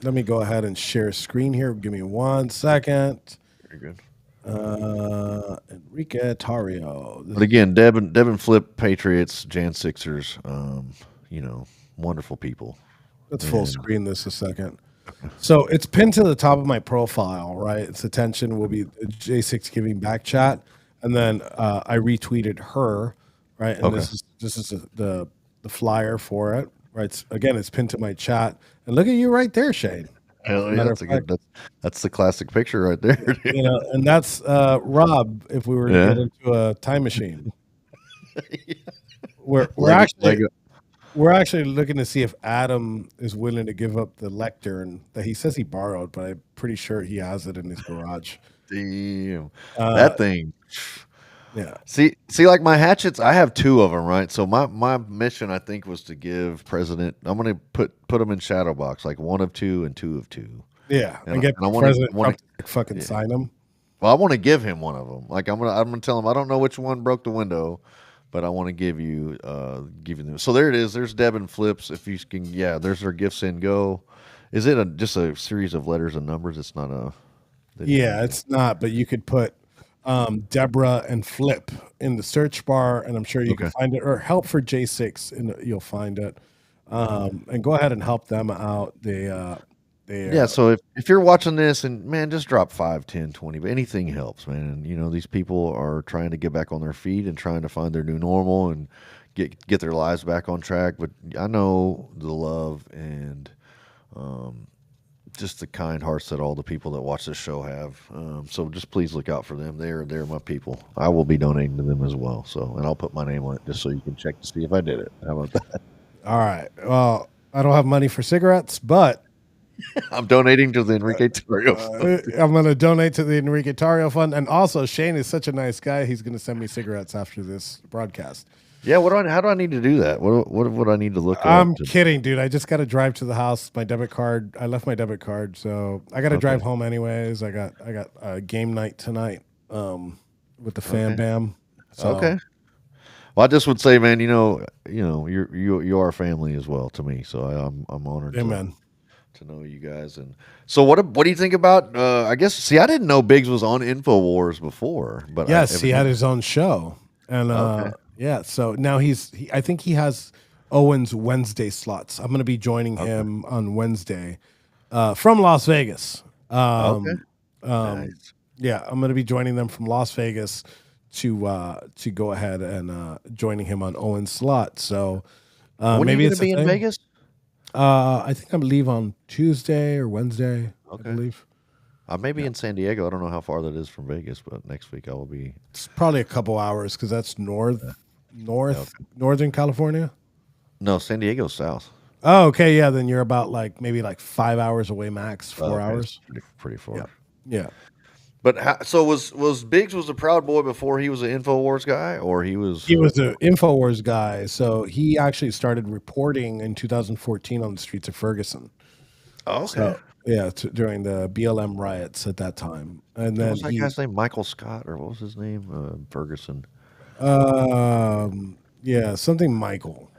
Let me go ahead and share screen here. Give me 1 second.
Very good.
Enrique Tarrio.
But again, Deb and Flip, Patriots, Jan Sixers, wonderful people.
Let's full
And
screen this a second. So it's pinned to the top of my profile, right? Its attention will be the J6 Giving Back chat, and then I retweeted her, right? And
okay,
this is the flyer for it, right? Again, it's pinned to my chat, and look at you right there, Shane.
hell yeah,
Matter of
that's a
fact,
good. That's the classic picture right there. Dude.
and that's Rob. If we were to get
Yeah,
into a time machine, we're we're
Lego,
actually
Lego.
we're actually looking to see if Adam is willing to give up the lectern that he says he borrowed, but I'm pretty sure he has it in his garage.
Damn,
Uh,
that thing.
yeah,
See, like my hatchets, I have two of them, right? So my mission, I think, was to give President. I'm gonna put them in shadow box, like one of two and two of two,
yeah,
and
and get
I want
President
to.
Trump to fucking
Yeah.
sign him.
Well, I want to give him one of them. Like I'm gonna tell him I don't know which one broke the window, but I want to give you them. So there it is. There's Deb and Flips. If you can, yeah. There's their gifts in go. Is it just a series of letters and numbers? It's not a. They didn't
Yeah,
use
it's not, but you could put Deborah and Flip in the search bar, and I'm sure you can
Okay.
find it, or help for J6, and you'll find it. And go ahead and help them out. They
Yeah, so if you're watching this and man, just drop 5, 10, 20, but anything helps, man. And these people are trying to get back on their feet and trying to find their new normal and get their lives back on track. But I know the love and um, just the kind hearts that all the people that watch this show have. So just please look out for them. They're my people. I will be donating to them as well. So and I'll put my name on it just so you can check to see if I did it. How about that?
All right. Well, I don't have money for cigarettes, but
I'm donating to the Enrique Tarrio Fund.
I'm going to donate to the Enrique Tarrio Fund. And also, Shane is such a nice guy. He's going to send me cigarettes after this broadcast.
Yeah, how do I need to do that? What would I need to look up?
I'm kidding, dude. I just got to drive to the house. My debit card. I left my debit card, so I got to drive home anyways. I got a game night tonight with the fam
Okay.
bam. So,
Okay. Well, I just would say, man, you are family as well to me. So I'm honored
amen.
to know you guys. And so what do you think about? I guess see, I didn't know Biggs was on Infowars before, but
Yes, he had his own show, and
Okay.
yeah. So now I think he has Owen's Wednesday slots. I'm going to be joining
Okay.
him on Wednesday from Las Vegas.
Okay.
Um,
Nice.
yeah, I'm going to be joining them from Las Vegas to go ahead and joining him on Owen's slot. So
When are
maybe
you
it's
going to
a
be in
thing.
Vegas?
I think I leave on Tuesday or Wednesday, I
Okay.
believe.
I may be
Yeah.
in San Diego. I don't know how far that is from Vegas, but next week I will be.
It's probably a couple hours because that's
Yeah, okay.
northern California.
No, San Diego's south.
Oh, okay, yeah. Then you're about like maybe like 5 hours away max,
Oh,
four
okay, it's
hours.
pretty
Yeah,
far.
yeah.
But so was Biggs was a Proud Boy before he was an Infowars guy, or he was?
He was the Infowars guy, so he actually started reporting in 2014 on the streets of Ferguson.
Oh, okay.
So yeah, during the BLM riots at that time, and
What
then
was that guy's name? Michael Scott, or what was his name? Ferguson.
yeah, something Michael.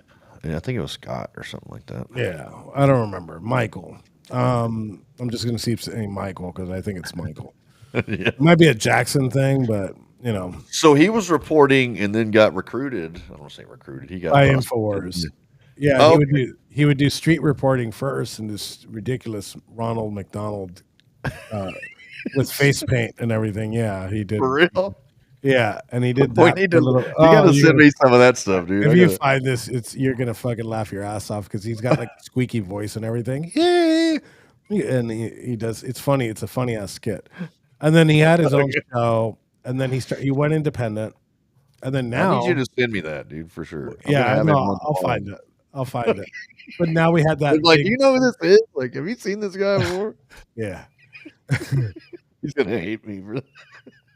Yeah, I think it was Scott or something like that.
Yeah, I don't remember Michael. I'm just gonna keep saying Michael because I think it's Michael.
Yeah.
It might be a Jackson thing, but you know,
So he was reporting and then got recruited. I don't want to say recruited. He got
by
prosecuted.
Infowars. Yeah,
Oh,
he would do street reporting first and this ridiculous Ronald McDonald uh, with face paint and everything. Yeah, he did.
for real?
Yeah, and he did
We
that
need
for a
to.
little.
You got
Oh,
to send me some of that stuff, dude.
if
I
you
gotta.
find this, you're gonna fucking laugh your ass off because he's got like squeaky voice and everything. Yeah, and he does. It's funny. It's a funny ass skit. And then he had his own show, and then he went independent, and then
I need you
now,
to send me that, dude, for sure. I'm gonna
yeah,
have
no,
him on
I'll
tomorrow.
find it. I'll find it. But now we had
It's
that
like, do
big,
you know who this is? Like, have you seen this guy before?
yeah.
He's gonna hate me for that.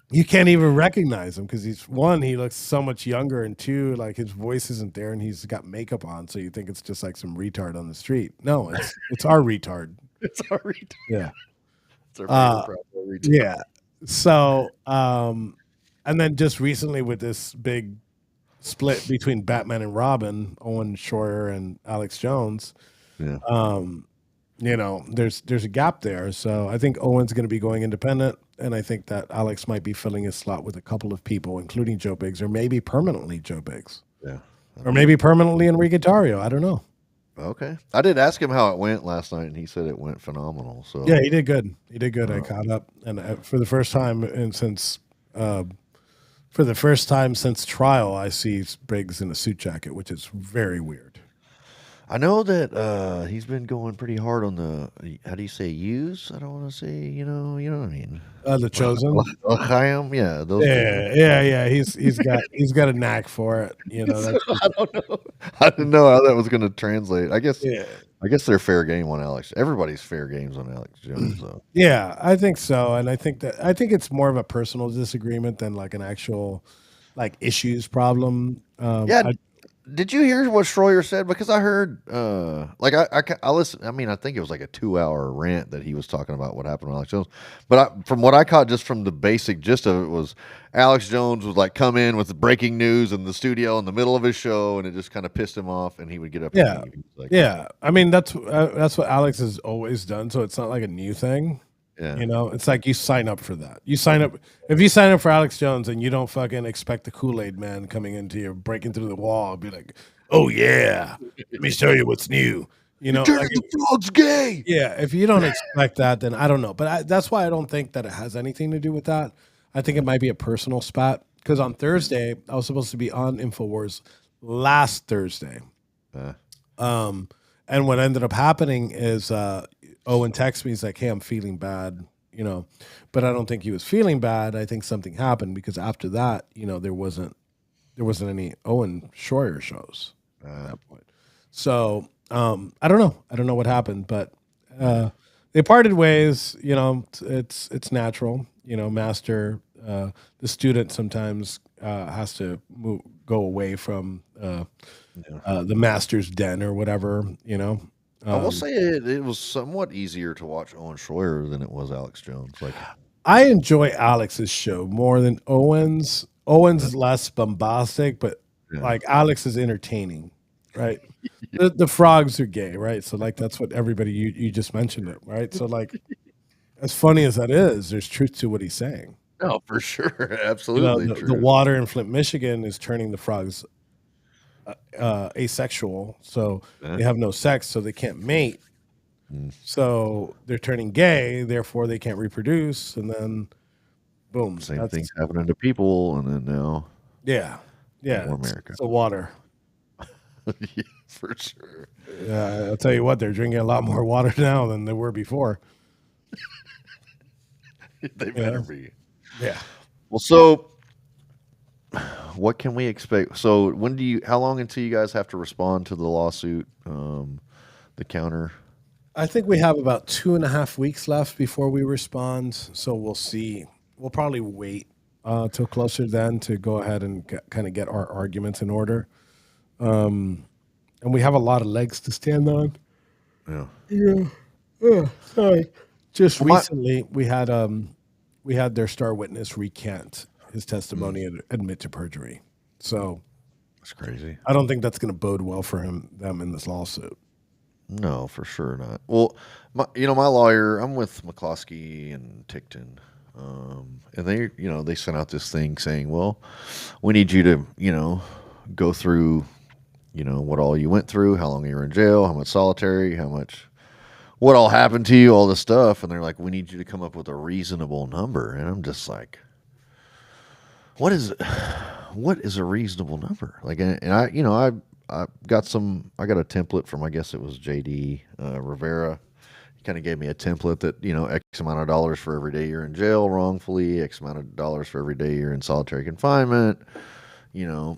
You can't even recognize him because he's one, he looks so much younger, and two, like his voice isn't there, and he's got makeup on, so you think it's just like some retard on the street. No, it's our retard.
It's our retard.
Yeah.
It's our favorite
Uh,
problem. Retard.
yeah. So, and then just recently with this big split between Batman and Robin, Owen Schroyer and Alex Jones,
Yeah.
um, there's a gap there. So I think Owen's going to be going independent, and I think that Alex might be filling his slot with a couple of people, including Joe Biggs, or maybe permanently Joe Biggs,
Yeah.
or maybe permanently Enrique Tarrio. I don't know.
Okay. I did ask him how it went last night, and he said it went phenomenal. So
Yeah, he did good. He did good. I
uh,
caught up, and for the first time and since uh, for the first time since trial, I see Briggs in a suit jacket, which is very weird.
I know that he's been going pretty hard on the how do you say use? I don't want to say you know what I mean.
The chosen.
L'chaim, yeah, those people.
Yeah, yeah, yeah. He's got a knack for it.
So,
That's
I don't know. I didn't know how that was going to translate.
yeah,
I guess they're fair game on Alex. Everybody's fair games on Alex Jones, though.
yeah. I think so, and I think it's more of a personal disagreement than like an actual like issues problem.
Yeah. Did you hear what Schroyer said? Because I heard, like I listened. I mean, I think it was like a 2 hour rant that he was talking about what happened to Alex Jones. But from what I caught, just from the basic gist of it, was Alex Jones was like come in with the breaking news in the studio in the middle of his show, and it just kind of pissed him off, and he would get up and
Yeah,
leave. He was like,
yeah. I mean, that's what Alex has always done, so it's not like a new thing.
yeah,
It's like you sign up for that. You sign up if you sign up for Alex Jones and you don't fucking expect the Kool-Aid man coming into you, breaking through the wall, be like, "Oh yeah, let me show you what's new."
Turner
Like,
the Frog's gay.
yeah. If you don't expect that, then I don't know. But that's why I don't think that it has anything to do with that. I think it might be a personal spat because on Thursday I was supposed to be on Infowars last Thursday.
Uh,
And what ended up happening is Owen texts me. He's like, "Hey, I'm feeling bad," but I don't think he was feeling bad. I think something happened because after that, there wasn't any Owen Schroyer shows at that point. So I don't know. I don't know what happened, but they parted ways. It's natural. The student sometimes has to go away from the master's den or whatever.
I will say it was somewhat easier to watch Owen Schroyer than it was Alex Jones. Like,
I enjoy Alex's show more than Owen's. Owen's is less bombastic, but
yeah,
like Alex is entertaining, right? The frogs are gay, right? So like that's what everybody you just mentioned it, right? So like as funny as that is, there's truth to what he's saying.
no, for sure, absolutely
The
true.
water in Flint, Michigan is turning the frogs asexual, so
Yeah.
they have no sex, so they can't mate.
Mm.
So they're turning gay, therefore they can't reproduce, and then boom,
Same
that's
thing's happening to people, and then now
yeah, yeah.
more
It's
America.
the water.
Yeah, for sure.
I'll tell you what, they're drinking a lot more water now than they were before.
They
You
better
know?
be.
Yeah.
Well, so what can we expect? So when do you? How long until you guys have to respond to the lawsuit? The counter.
I think we have about 2.5 weeks left before we respond. So we'll see. We'll probably wait till closer then to go ahead and kind of get our arguments in order. And we have a lot of legs to stand on.
Yeah.
Yeah. Sorry. Just
Well, my
recently, we had their star witness recant his testimony and admit to perjury. So
that's crazy.
I don't think that's going to bode well for them in this lawsuit.
No, for sure not. Well, my lawyer, I'm with McCloskey and Tickton, and they sent out this thing saying, well, we need you to, go through, what all you went through, how long you were in jail, how much solitary, what all happened to you, all this stuff, and they're like, we need you to come up with a reasonable number, and I'm just like, what is what is a reasonable number? Like, and I got a template from, I guess it was JD Rivera. He kind of gave me a template that, X amount of dollars for every day you're in jail wrongfully, X amount of dollars for every day you're in solitary confinement, you know,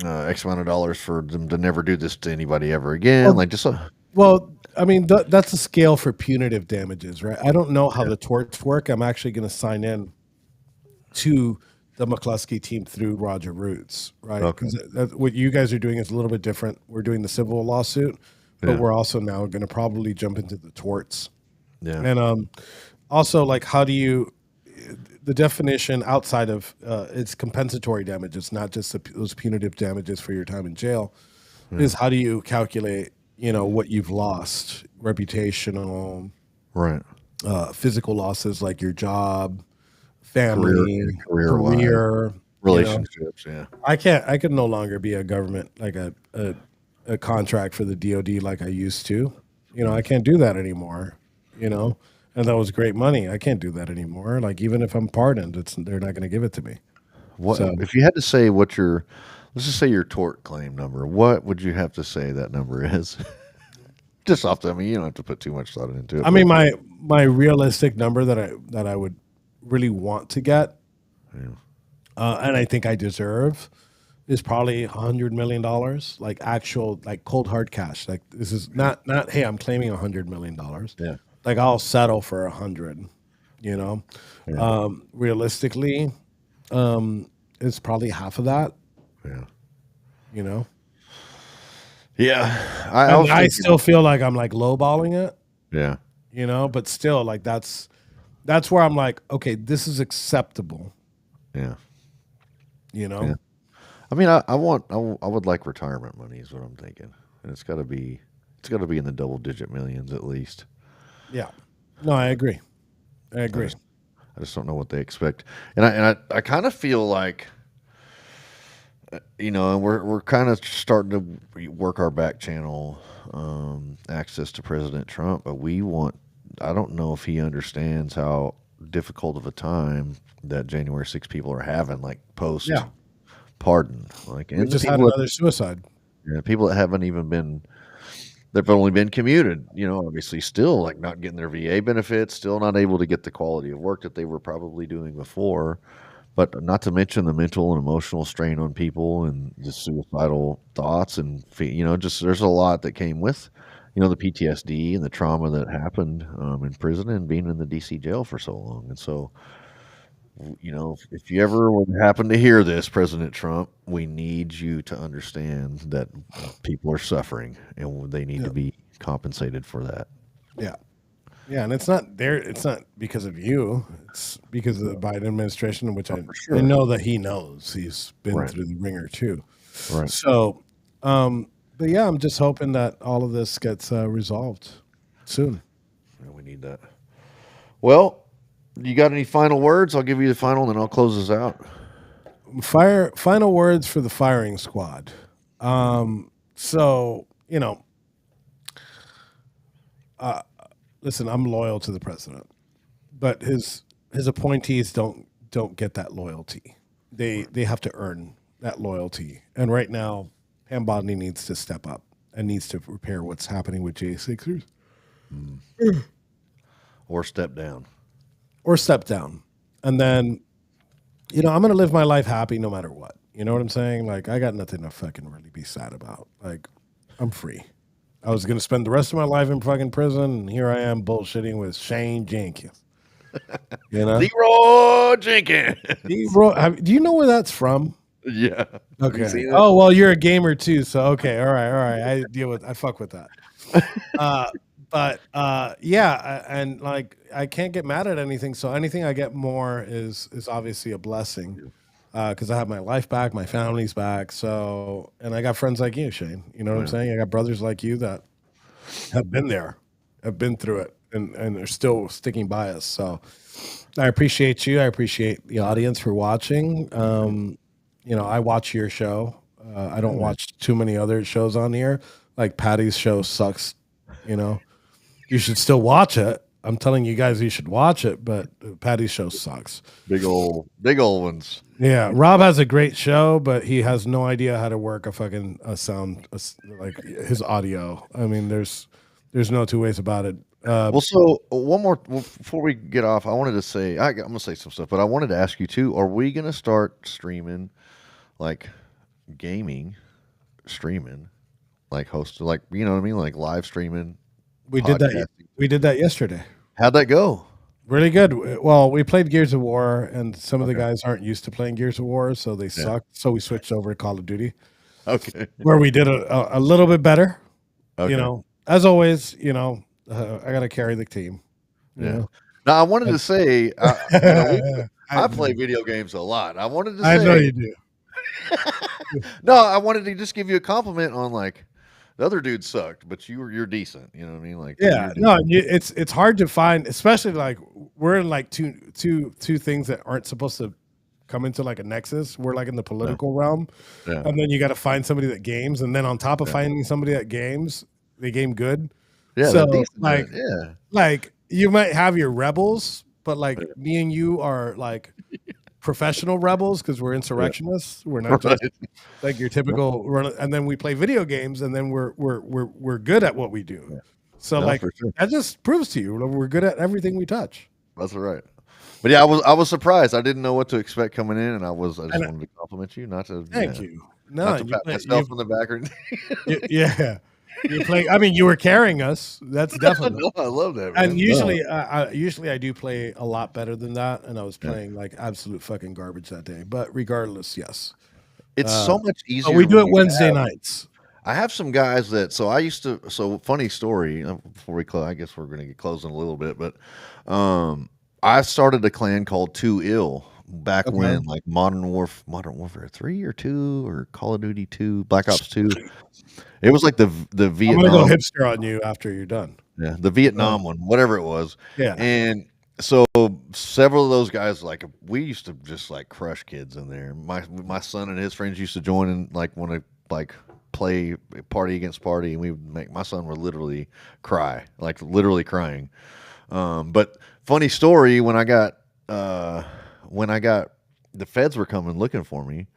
X amount of dollars for them to never do this to anybody ever again.
Well,
Like just a,
well, I mean, that's a scale for punitive damages, right? I don't know how the torts work. I'm actually going to sign in to the McCluskey team through Roger Roots, right?
okay.
Because what you guys are doing is a little bit different. We're doing the civil lawsuit, but
Yeah.
we're also now going to probably jump into the torts.
Yeah.
And also, like, how do you the definition outside of it's compensatory damages, not just those punitive damages for your time in jail, is how do you calculate, what you've lost, reputational,
Right.
physical losses like your job,
Career,
family,
career wise,
career. You know,
relationships. Yeah.
I can no longer be a government like a contract for the DoD like I used to. I can't do that anymore. You know, and that was great money. I can't do that anymore. Like even if I'm pardoned, they're not going to give it to me.
What
So
if you had to say what your, let's just say your tort claim number? What would you have to say that number is? Just off the, I mean, you don't have to put too much thought into it,
I
but
mean, my realistic number that I would really want to get, and I think I deserve, is probably $100 million, like actual, like cold hard cash. Like this is not hey, I'm claiming $100 million.
yeah,
Like I'll settle for 100. You know,
yeah,
realistically, it's probably half of that.
yeah,
You know,
yeah. I
and
was
I
thinking,
still feel like I'm like lowballing it.
yeah,
But still, like that's where I'm like, okay, this is acceptable.
yeah,
You
yeah.
know,
I mean, I would like retirement money is what I'm thinking, and it's got to be in the double digit millions at least.
yeah. No, I agree. I
I
agree.
just, I just don't know what they expect, and I kind of feel like, and we're kind of starting to work our back channel access to President Trump, but I don't know if he understands how difficult of a time that January 6 people are having, like post
Yeah,
pardon, like,
we
and the
just had
people that,
another suicide.
people that haven't even been, they've only been commuted, obviously still like not getting their VA benefits, still not able to get the quality of work that they were probably doing before. But not to mention the mental and emotional strain on people and the suicidal thoughts and just there's a lot that came with, the PTSD and the trauma that happened in prison and being in the DC jail for so long. And so, if you ever would happen to hear this, President Trump, we need you to understand that people are suffering and they need
Yeah,
to be compensated for that.
yeah, yeah. And it's not there. It's not because of you. It's because of the Biden administration, which
Oh,
I
for
I
sure.
know that he knows. He's been
Right.
through the ringer too.
Right.
So, but yeah, I'm just hoping that all of this gets resolved soon.
Yeah, we need that. Well, you got any final words? I'll give you the final, and then I'll close this out.
Final words for the firing squad. So listen, I'm loyal to the president, but his appointees don't get that loyalty. They have to earn that loyalty. And right now, Bonding needs to step up and needs to repair what's happening with J6ers
Or step down.
or step down. And then, I'm going to live my life happy no matter what. You know what I'm saying? Like, I got nothing to fucking really be sad about. Like, I'm free. I was going to spend the rest of my life in fucking prison, and here I am bullshitting with Shane Jenkins.
Leroy Jenkins.
Do you know where that's from?
Yeah.
Okay. Oh, well, you're a gamer too, so okay. All right. I fuck with that. Yeah, and like I can't get mad at anything. So anything I get more is obviously a blessing. Because I have my life back, my family's back. So, and I got friends like you, Shane. You know what I'm saying? I got brothers like you that have been there, have been through it, and they're still sticking by us. So I appreciate you. I appreciate the audience for watching. I watch your show. I don't watch too many other shows on here. Like Patty's show sucks. You should still watch it. I'm telling you guys, you should watch it. But Patty's show sucks.
Big old ones.
Yeah, Rob has a great show, but he has no idea how to work a sound like his audio. I mean, there's no two ways about it.
So one more before we get off, I wanted to say I'm gonna say some stuff, but I wanted to ask you too. Are we gonna start streaming, like streaming, like hosting, like you know what I mean, like live streaming?
We did that. We did that yesterday.
How'd that go?
Really good. Well, we played Gears of War, and some of the guys aren't used to playing Gears of War, so they sucked. So we switched over to Call of Duty.
Okay.
Where we did a little bit better.
Okay.
As always, I got to carry the team.
Now, I wanted to say, I play video games a lot. I wanted to say,
I know you do.
No, I wanted to just give you a compliment on like the other dude sucked, but you're decent. You know what I mean? Like
it's hard to find, especially like we're in like two things that aren't supposed to come into like a nexus. We're like in the political realm, and then you got to find somebody that games, and then on top of finding somebody that games, they game good.
Yeah,
so
like
like you might have your rebels, but like me and you are like professional rebels because we're insurrectionists. We're not just like your typical run. And then we play video games, and then we're good at what we do. So that just proves to you we're good at everything we touch.
That's right. But yeah, I was surprised. I didn't know what to expect coming in, and I just wanted to compliment you, not to
thank you. No,
not to pat myself in the back.
Yeah. You play. I mean, you were carrying us. That's definitely.
No, I love that. Man.
And usually, I do play a lot better than that. And I was playing like absolute fucking garbage that day. But regardless, yes,
it's so much easier.
We do it Wednesday nights.
I have some guys that. So I used to. So funny story. Before we close, I guess we're going to get closing a little bit. But I started a clan called Too Ill back when like Modern Warfare 3 or 2 or Call of Duty 2, Black Ops 2. It was like the Vietnam.
I'm gonna go hipster on you after you're done.
Yeah, the Vietnam one, whatever it was.
Yeah.
And so several of those guys, like we used to just like crush kids in there. My son and his friends used to join and like want to like play party against party, and we would make my son would literally cry, like literally crying. But funny story, when I got the feds were coming looking for me,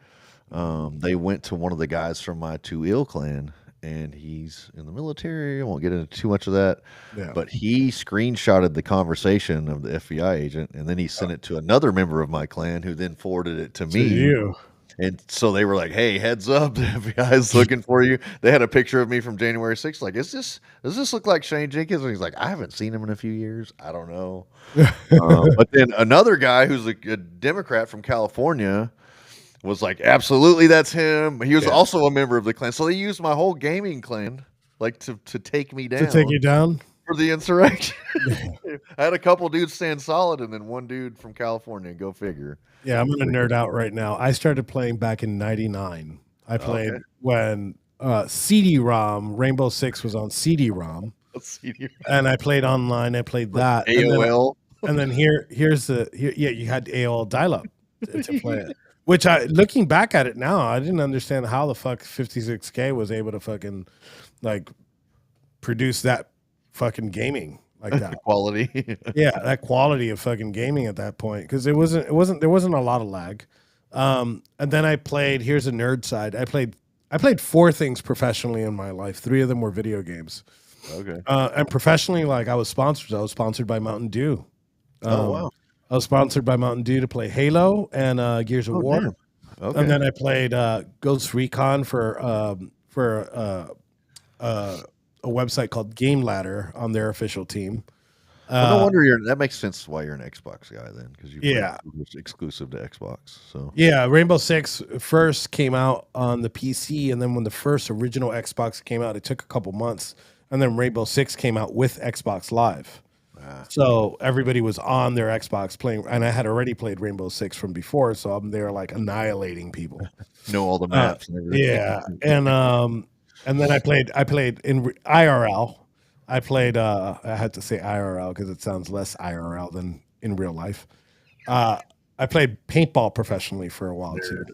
they went to one of the guys from my Too Ill clan, and he's in the military. I won't get into too much of that, but he screenshotted the conversation of the FBI agent, and then he sent it to another member of my clan, who then forwarded it to me. And so they were like, "Hey, heads up, the FBI is looking for you." They had a picture of me from January 6th. Like, does this look like Shane Jenkins? And he's like, "I haven't seen him in a few years. I don't know." But then another guy who's a Democrat from California was like, "Absolutely, that's him." He was also a member of the clan. So they used my whole gaming clan like to take me down.
To take you down?
For the insurrection. I had a couple dudes stand solid, and then one dude from California. Go figure.
Yeah, I'm gonna nerd out right now. I started playing back in '99. I played when CD-ROM, Rainbow Six was on CD-ROM. And I played online. I played that.
AOL.
And then here's you had AOL dial-up to play it. Which looking back at it now, I didn't understand how the fuck 56K was able to fucking like produce that fucking gaming like that
quality.
Yeah, that quality of fucking gaming at that point, because there wasn't a lot of lag. And then I played, here's a nerd side, I played I played 4 things professionally in my life. 3 of them were video games.
Okay.
And professionally, like I was sponsored. I was sponsored by Mountain Dew.
Oh
Um,
wow.
I was sponsored by Mountain Dew to play Halo and Gears of
Oh
War.
damn.
And
Okay.
then I played Ghost Recon for a website called Game Ladder on their official team.
Well, no
Uh,
wonder that makes sense why you're an Xbox guy then, because you play
yeah,
exclusive to Xbox. So
yeah. Rainbow Six first came out on the PC, and then when the first original Xbox came out, it took a couple months, and then Rainbow Six came out with Xbox Live.
ah,
So everybody was on their Xbox playing, and I had already played Rainbow Six from before, so I'm there like annihilating people.
know all the
Uh,
maps and everything.
yeah, and then I played in IRL. I played I had to say IRL because it sounds less IRL than in real life. Uh, I played paintball professionally for a while too.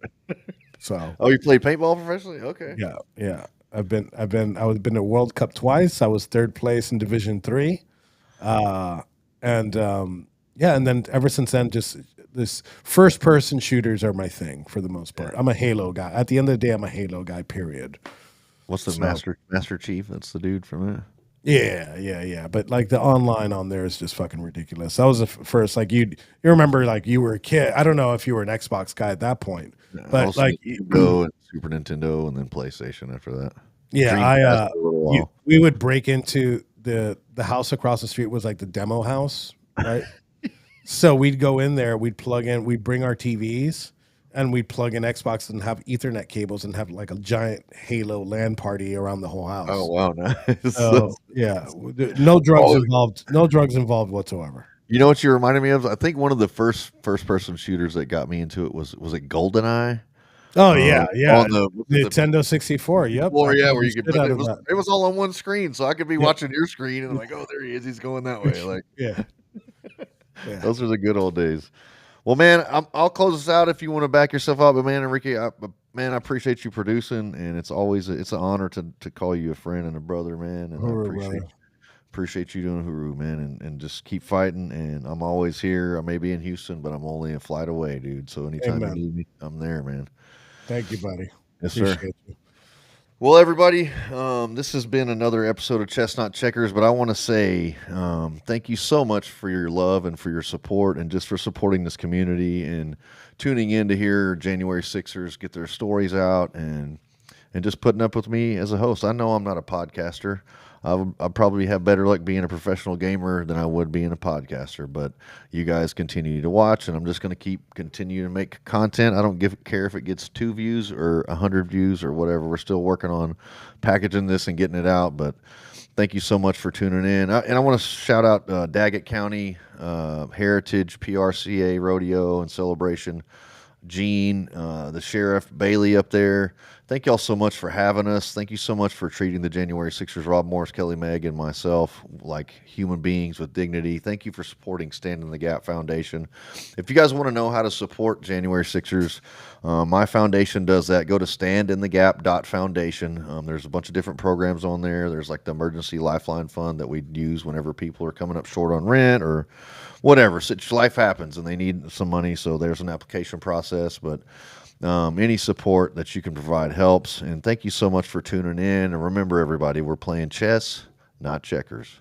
So
Oh, you played paintball professionally? Okay.
yeah, yeah. I've been to World Cup twice. I was third place in Division 3. Uh, and yeah, and then ever since then, just this first person shooters are my thing for the most
Yeah.
part. I'm a Halo guy. At the end of the day, I'm a Halo guy. Period.
What's the
So
Master Chief? That's the dude from it.
yeah, yeah, yeah. But like the online on there is just fucking ridiculous. That was the first. Like you remember like you were a kid. I don't know if you were an Xbox guy at that point,
Yeah,
but
also
like
Nintendo and Super Nintendo, and then PlayStation after that.
yeah,
Dreamcast for a little while.
we would break into the house across the street was like the demo house, right? So we'd go in there, we'd plug in, we'd bring our TVs, and we'd plug in Xbox and have Ethernet cables and have like a giant Halo LAN party around the whole
Oh
house.
wow, nice.
So yeah, no drugs
Oh,
involved, no drugs involved whatsoever.
you know what you reminded me of? I think one of the first person shooters that got me into it was it GoldenEye?
Oh yeah, yeah.
On the
Nintendo 64. Yep, I
floor, yeah,
played
where
the
you could
shit
put
out
it
of
was
that.
it was all on one screen, so I could be
Yep.
watching your screen and I'm like, oh, there he is, he's going that way. Like
Yeah, yeah.
those are the good old days. Well, man, I'll close this out if you want to back yourself up. But man, Enrique, man, I appreciate you producing, and it's always it's an honor to call you a friend and a brother, man. And I
Hoorah, brother.
appreciate you doing Huru, man, and just keep fighting. And I'm always here. I may be in Houston, but I'm only a flight away, dude. So anytime you
Amen.
need me, I'm there, man.
Thank you, buddy.
Yes, sir.
Appreciate you.
Well, everybody, this has been another episode of Chestnut Checkers, but I want to say thank you so much for your love and for your support and just for supporting this community and tuning in to hear January Sixers get their stories out and just putting up with me as a host. I know I'm not a podcaster. I'll probably have better luck being a professional gamer than I would being a podcaster. But you guys continue to watch, and I'm just going to continue to make content. I don't care if it gets 2 views or 100 views or whatever. We're still working on packaging this and getting it out. But thank you so much for tuning in. And I want to shout out Daggett County Heritage PRCA Rodeo and Celebration. Gene, the sheriff, Bailey up there. Thank y'all so much for having us. Thank you so much for treating the January Sixers, Rob Morris, Kelly Meg, and myself like human beings with dignity. Thank you for supporting Stand in the Gap Foundation. If you guys want to know how to support January Sixers, my foundation does that. Go to standinthegap.foundation. There's a bunch of different programs on there. There's like the Emergency Lifeline Fund that we use whenever people are coming up short on rent or whatever. Such life happens and they need some money, so there's an application process. But any support that you can provide helps. And thank you so much for tuning in. And remember, everybody, we're playing chess, not checkers.